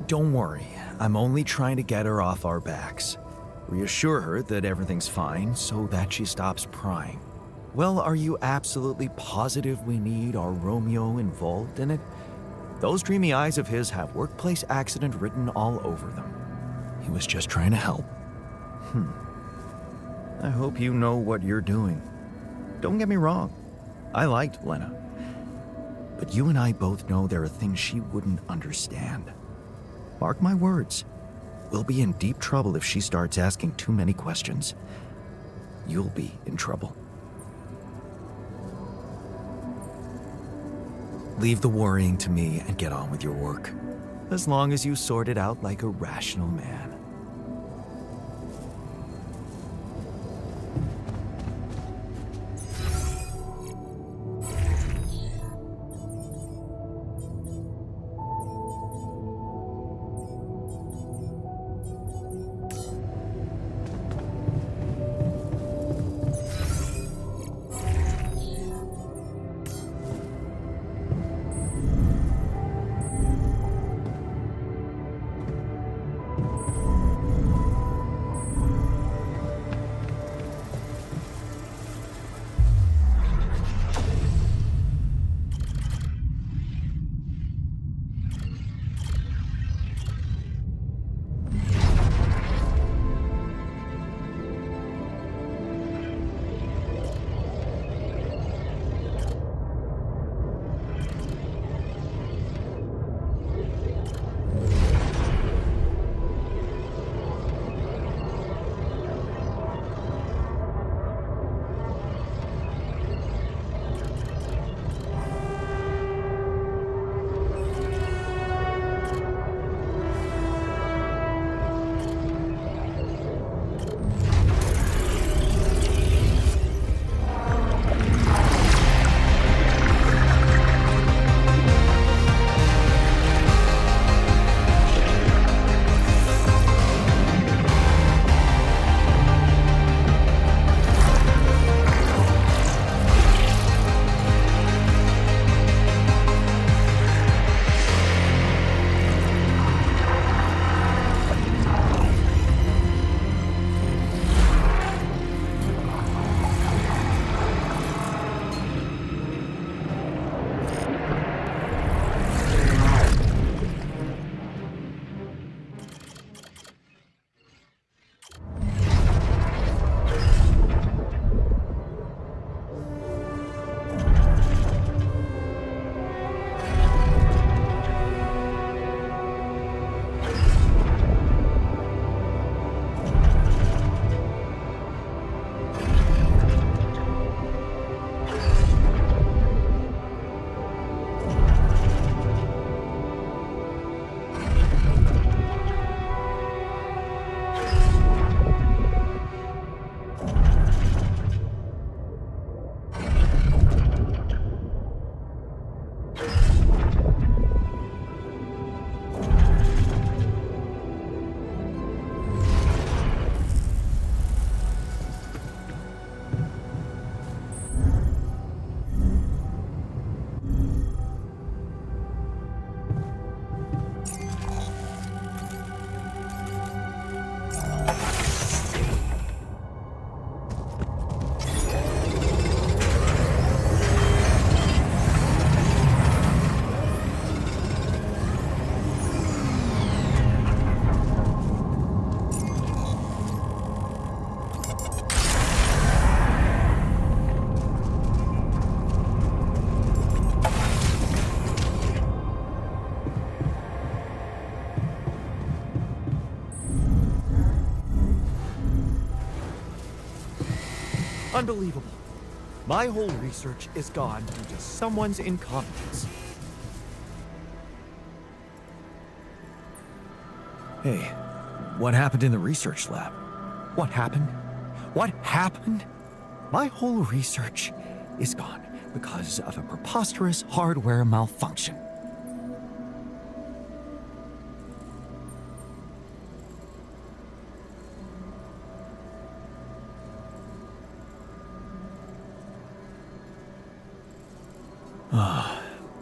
Don't worry, I'm only trying to get her off our backs. Reassure her that everything's fine so that she stops prying. Well, are you absolutely positive we need our Romeo involved in it? Those dreamy eyes of his have workplace accident written all over them. He was just trying to help. I hope you know what you're doing. Don't get me wrong. I liked Lena. But you and I both know there are things she wouldn't understand. Mark my words. We'll be in deep trouble if she starts asking too many questions. You'll be in trouble. Leave the worrying to me and get on with your work. As long as you sort it out like a rational man. Unbelievable. My whole research is gone due to someone's incompetence. Hey, what happened in the research lab? What happened? What happened? My whole research is gone because of a preposterous hardware malfunction.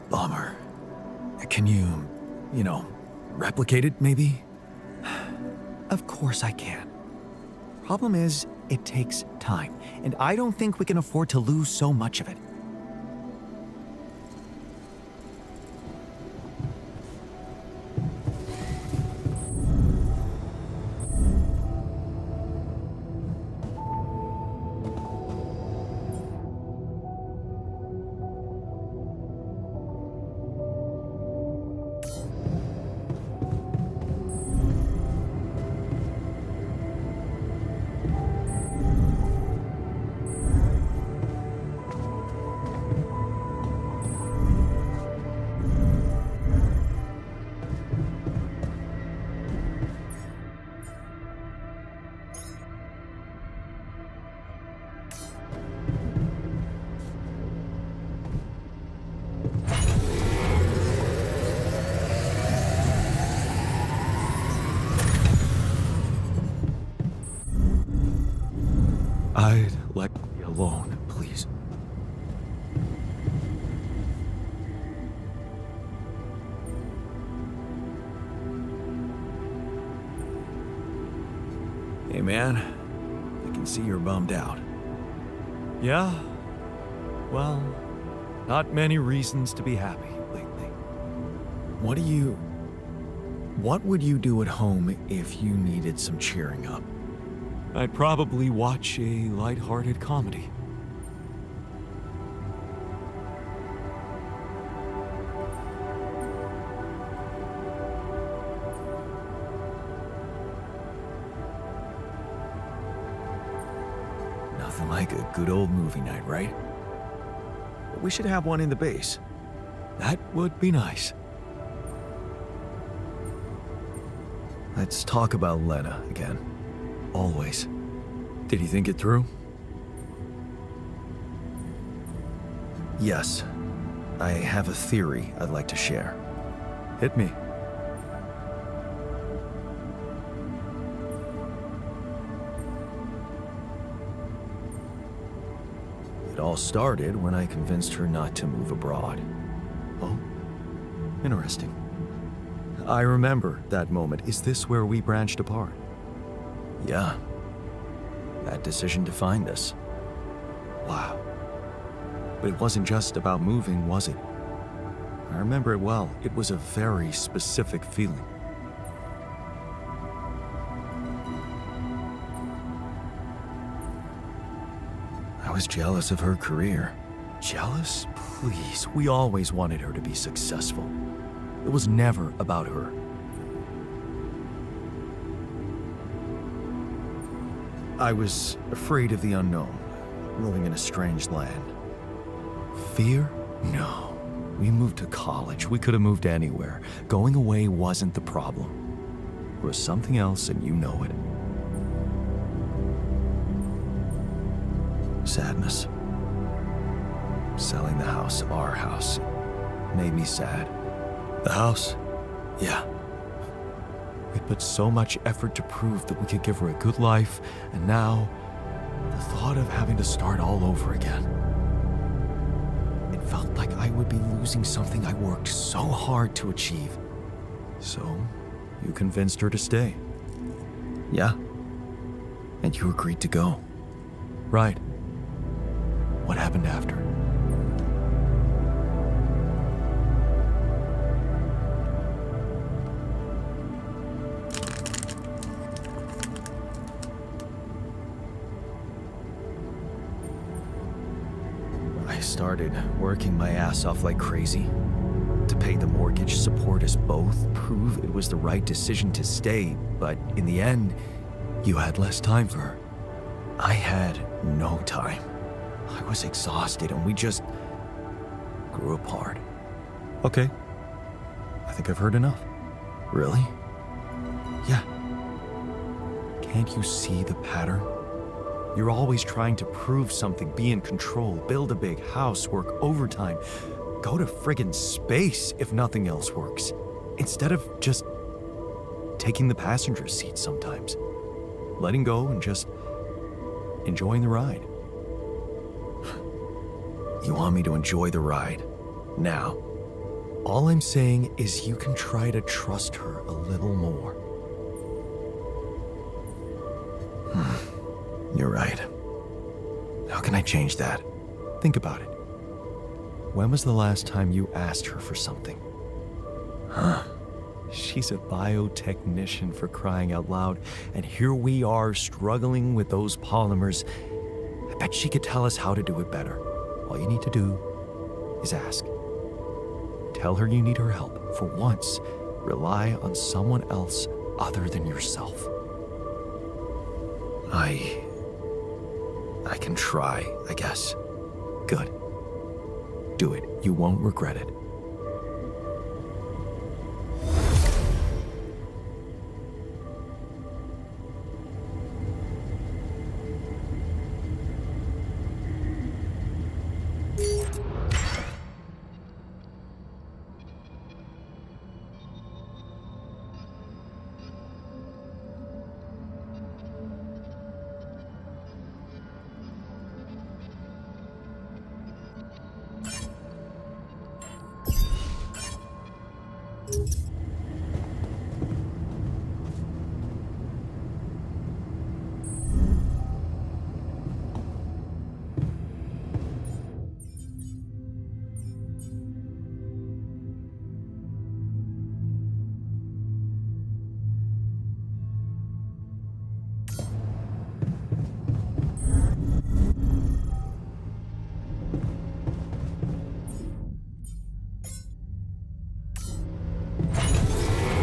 Bummer. Can you replicate it maybe? Of course I can. Problem is, it takes time, and I don't think we can afford to lose so much of it. I'd like to be alone, please. Hey man, I can see you're bummed out. Yeah? Well, not many reasons to be happy lately. What would you do at home if you needed some cheering up? I'd probably watch a lighthearted comedy. Nothing like a good old movie night, right? We should have one in the base. That would be nice. Let's talk about Lena again. Always. Did you think it through? Yes. I have a theory I'd like to share. Hit me. It all started when I convinced her not to move abroad. Oh, interesting. I remember that moment. Is this where we branched apart? Yeah. That decision defined us. Wow. But it wasn't just about moving, was it? I remember it well. It was a very specific feeling. I was jealous of her career. Jealous? Please. We always wanted her to be successful. It was never about her. I was afraid of the unknown, living in a strange land. Fear? No. We moved to college. We could have moved anywhere. Going away wasn't the problem. There was something else, and you know it. Sadness. Selling the house, our house, made me sad. The house? Yeah. We put so much effort to prove that we could give her a good life, and now, the thought of having to start all over again. It felt like I would be losing something I worked so hard to achieve. So, you convinced her to stay. Yeah. And you agreed to go. Right. What happened after? I started working my ass off like crazy to pay the mortgage, support us both, prove it was the right decision to stay, but in the end, You had less time for her. I had no time. I was exhausted and we just grew apart. Okay. I think I've heard enough. Really? Yeah. Can't you see the pattern? You're always trying to prove something, be in control, build a big house, work overtime, go to friggin' space if nothing else works, instead of just taking the passenger seat sometimes, letting go and just enjoying the ride. You want me to enjoy the ride now? All I'm saying is you can try to trust her a little more. You're right. How can I change that? Think about it. When was the last time you asked her for something? Huh? She's a biotechnician, for crying out loud, and here we are struggling with those polymers. I bet she could tell us how to do it better. All you need to do is ask. Tell her you need her help. For once, rely on someone else other than yourself. I can try, I guess. Good. Do it. You won't regret it.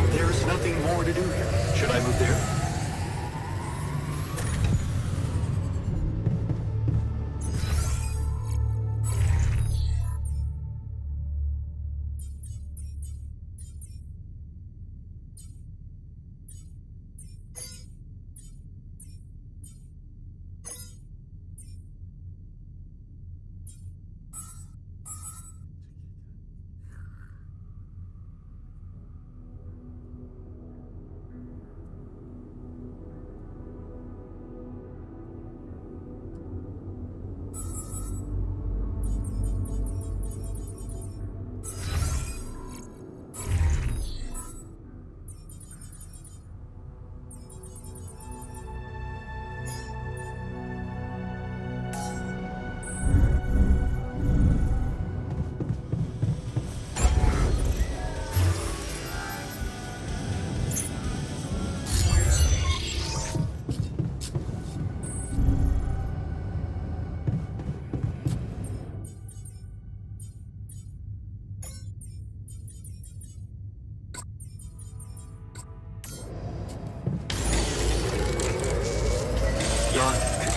There's nothing more to do here. Should I move there?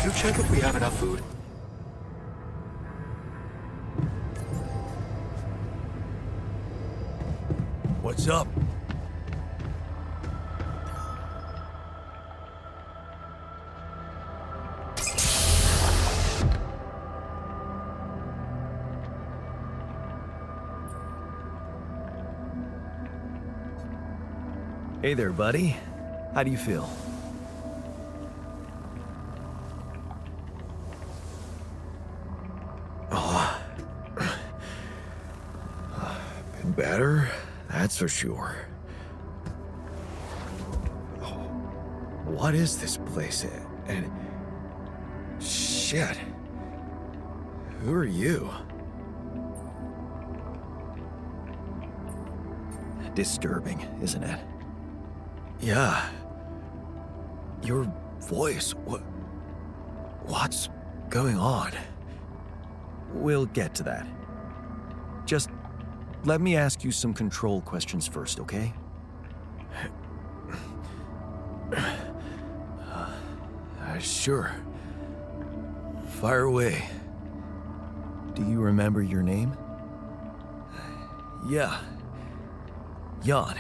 Could you check if we have enough food? What's up? Hey there, buddy. How do you feel? Been better, that's for sure. Oh, what is this place? And shit. Who are you? Disturbing, isn't it? Yeah. Your voice, what's going on? We'll get to that. Just let me ask you some control questions first, okay? Sure. Fire away. Do you remember your name? Yeah. Jan.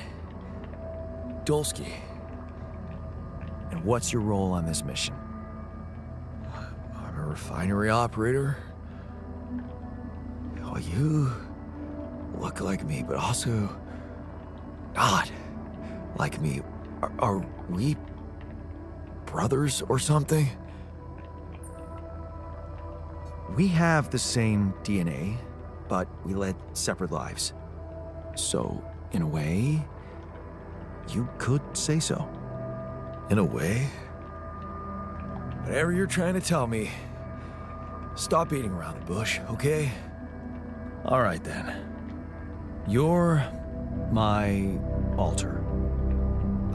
Dolsky. And what's your role on this mission? I'm a refinery operator. Oh, you look like me, but also not like me. Are we brothers or something? We have the same DNA, but we led separate lives. So, in a way, you could say so. In a way? Whatever you're trying to tell me, stop beating around the bush, okay? All right then. You're my altar.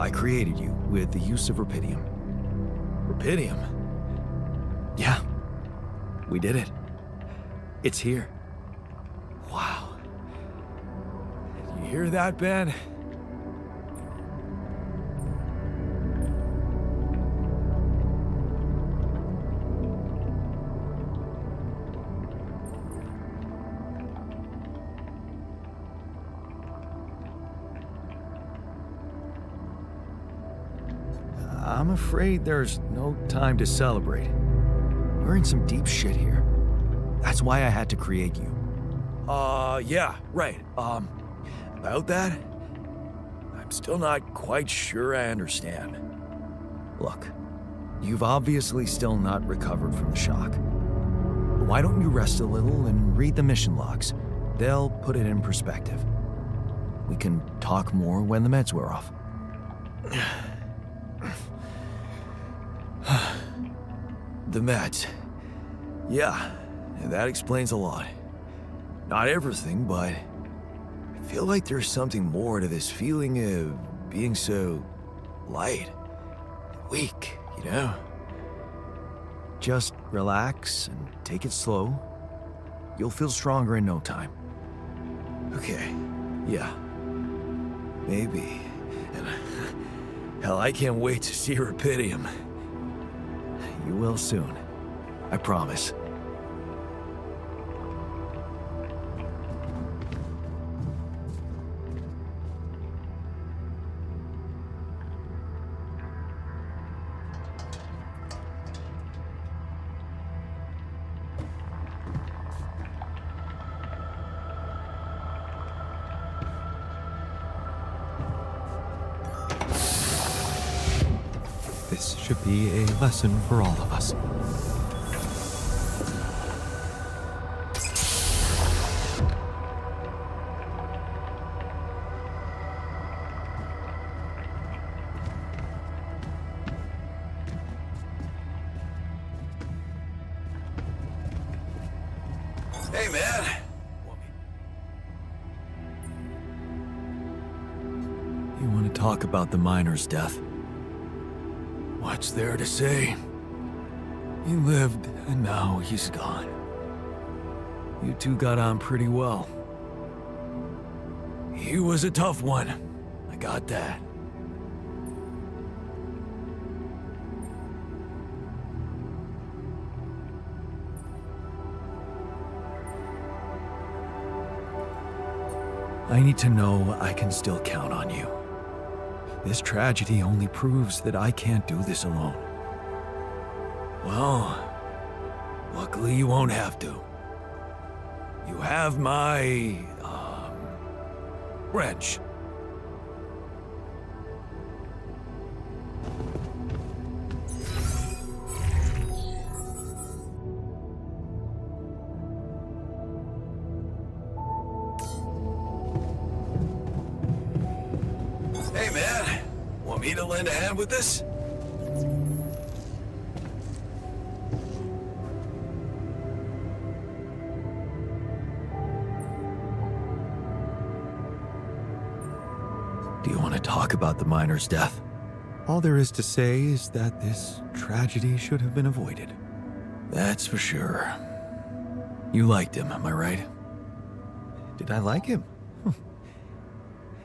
I created you with the use of Rapidium. Rapidium? Yeah, we did it. It's here. Wow. You hear that, Ben? I'm afraid there's no time to celebrate. We're in some deep shit here. That's why I had to create you. Yeah, right. About that? I'm still not quite sure I understand. Look, you've obviously still not recovered from the shock. Why don't you rest a little and read the mission logs? They'll put it in perspective. We can talk more when the meds wear off. The meds. Yeah, that explains a lot. Not everything, but I feel like there's something more to this feeling of being so light, weak, you know? Just relax and take it slow. You'll feel stronger in no time. Okay, yeah. Maybe. And hell, I can't wait to see Rapidium. You will soon. I promise. This should be a lesson for all of us. Hey, man. You want to talk about the miner's death? What's there to say? He lived, and now he's gone. You two got on pretty well. He was a tough one. I got that. I need to know I can still count on you. This tragedy only proves that I can't do this alone. Well, luckily you won't have to. You have my, wrench. Hey, man. Want me to lend a hand with this? Do you want to talk about the miner's death? All there is to say is that this tragedy should have been avoided. That's for sure. You liked him, am I right? Did I like him?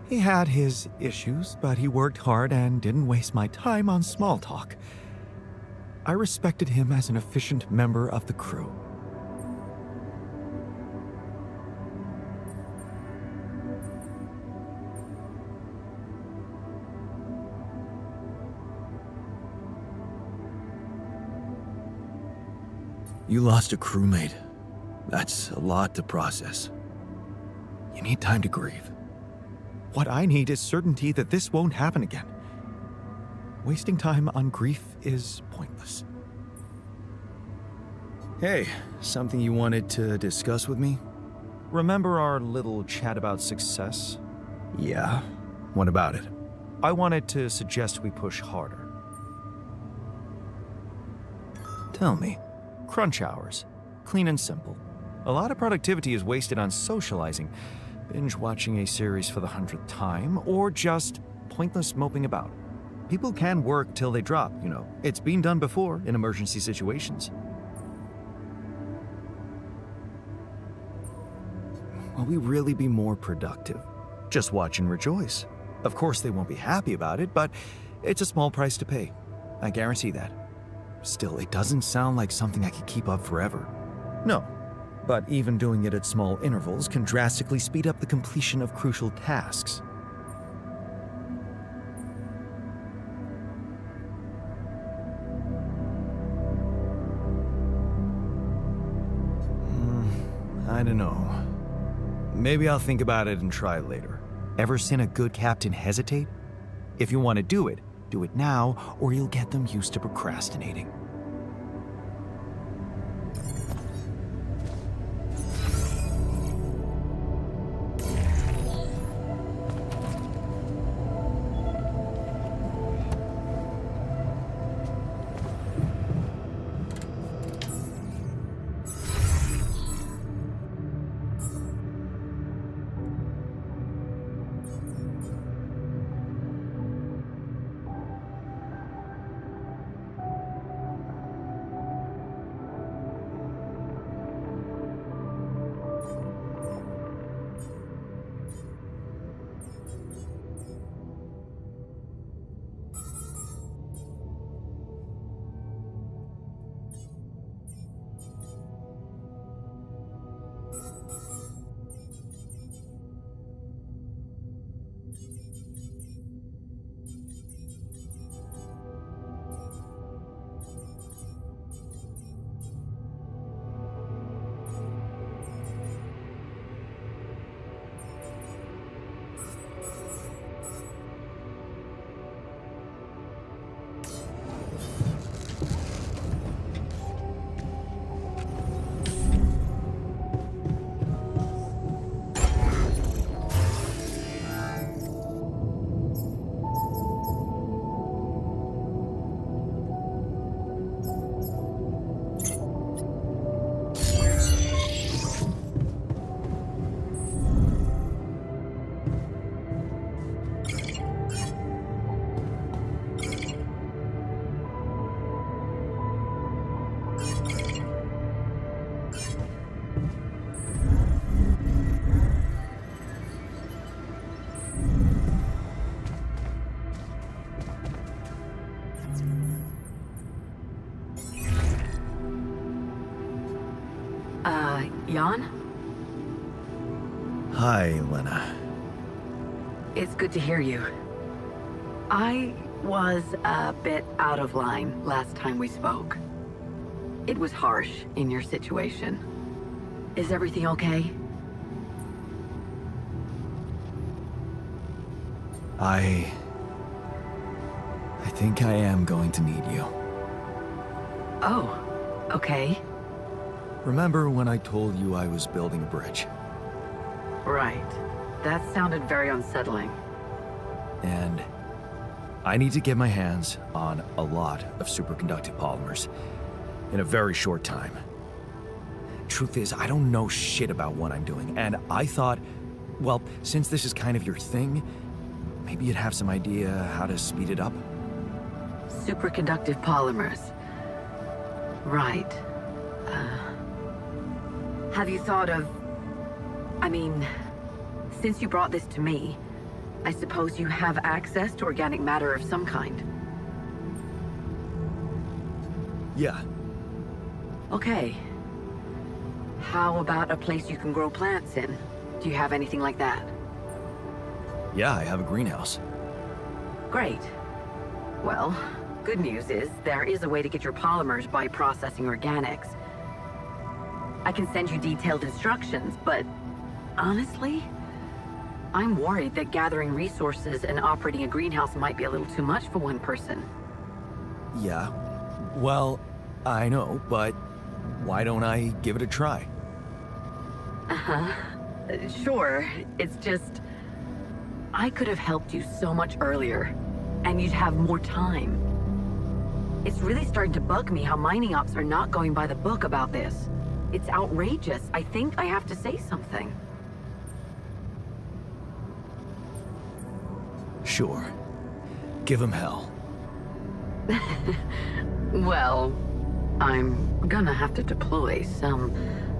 He had his issues, but he worked hard and didn't waste my time on small talk. I respected him as an efficient member of the crew. You lost a crewmate. That's a lot to process. You need time to grieve. What I need is certainty that this won't happen again. Wasting time on grief is pointless. Hey, something you wanted to discuss with me? Remember our little chat about success? Yeah. What about it? I wanted to suggest we push harder. Tell me. Crunch hours. Clean and simple. A lot of productivity is wasted on socializing, binge watching a series for the 100th time, or just pointless moping about. People can work till they drop, you know. It's been done before in emergency situations. Will we really be more productive? Just watch and rejoice. Of course, they won't be happy about it, but it's a small price to pay. I guarantee that. Still, it doesn't sound like something I could keep up forever. No, but even doing it at small intervals can drastically speed up the completion of crucial tasks. I don't know. Maybe I'll think about it and try later. Ever seen a good captain hesitate? If you want to do it now, or you'll get them used to procrastinating. Jan? Hi, Lena. It's good to hear you. I was a bit out of line last time we spoke. It was harsh in your situation. Is everything okay? I think I am going to need you. Oh, okay. Remember when I told you I was building a bridge? Right. That sounded very unsettling. And I need to get my hands on a lot of superconductive polymers in a very short time. Truth is, I don't know shit about what I'm doing, and I thought, well, since this is kind of your thing, maybe you'd have some idea how to speed it up? Superconductive polymers. Right. Have you thought of... I mean, since you brought this to me, I suppose you have access to organic matter of some kind. Yeah. Okay. How about a place you can grow plants in? Do you have anything like that? Yeah, I have a greenhouse. Great. Well, good news is there is a way to get your polymers by processing organics. I can send you detailed instructions, but honestly, I'm worried that gathering resources and operating a greenhouse might be a little too much for one person. Yeah. Well, I know, but why don't I give it a try? Uh-huh. Sure. It's just... I could have helped you so much earlier, and you'd have more time. It's really starting to bug me how mining ops are not going by the book about this. It's outrageous. I think I have to say something. Sure. Give him hell. Well, I'm gonna have to deploy some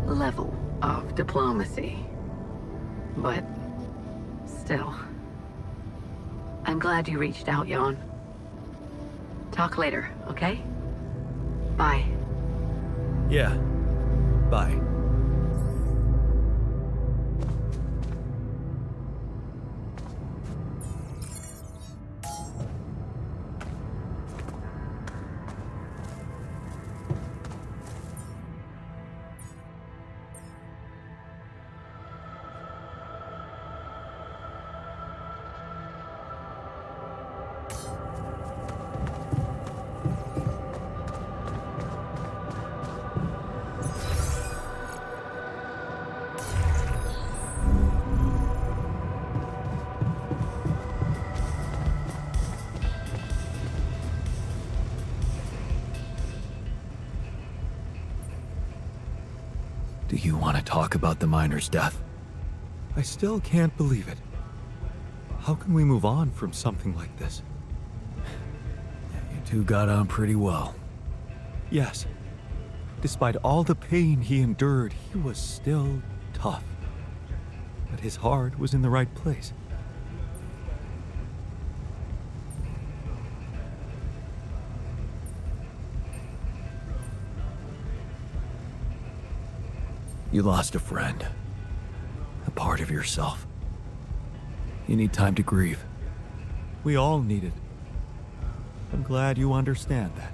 level of diplomacy. But still, I'm glad you reached out, Jan. Talk later, okay? Bye. Yeah. Bye. Do you want to talk about the miner's death? I still can't believe it. How can we move on from something like this? You two got on pretty well. Yes. Despite all the pain he endured, he was still tough. But his heart was in the right place. You lost a friend. A part of yourself. You need time to grieve. We all need it. I'm glad you understand that.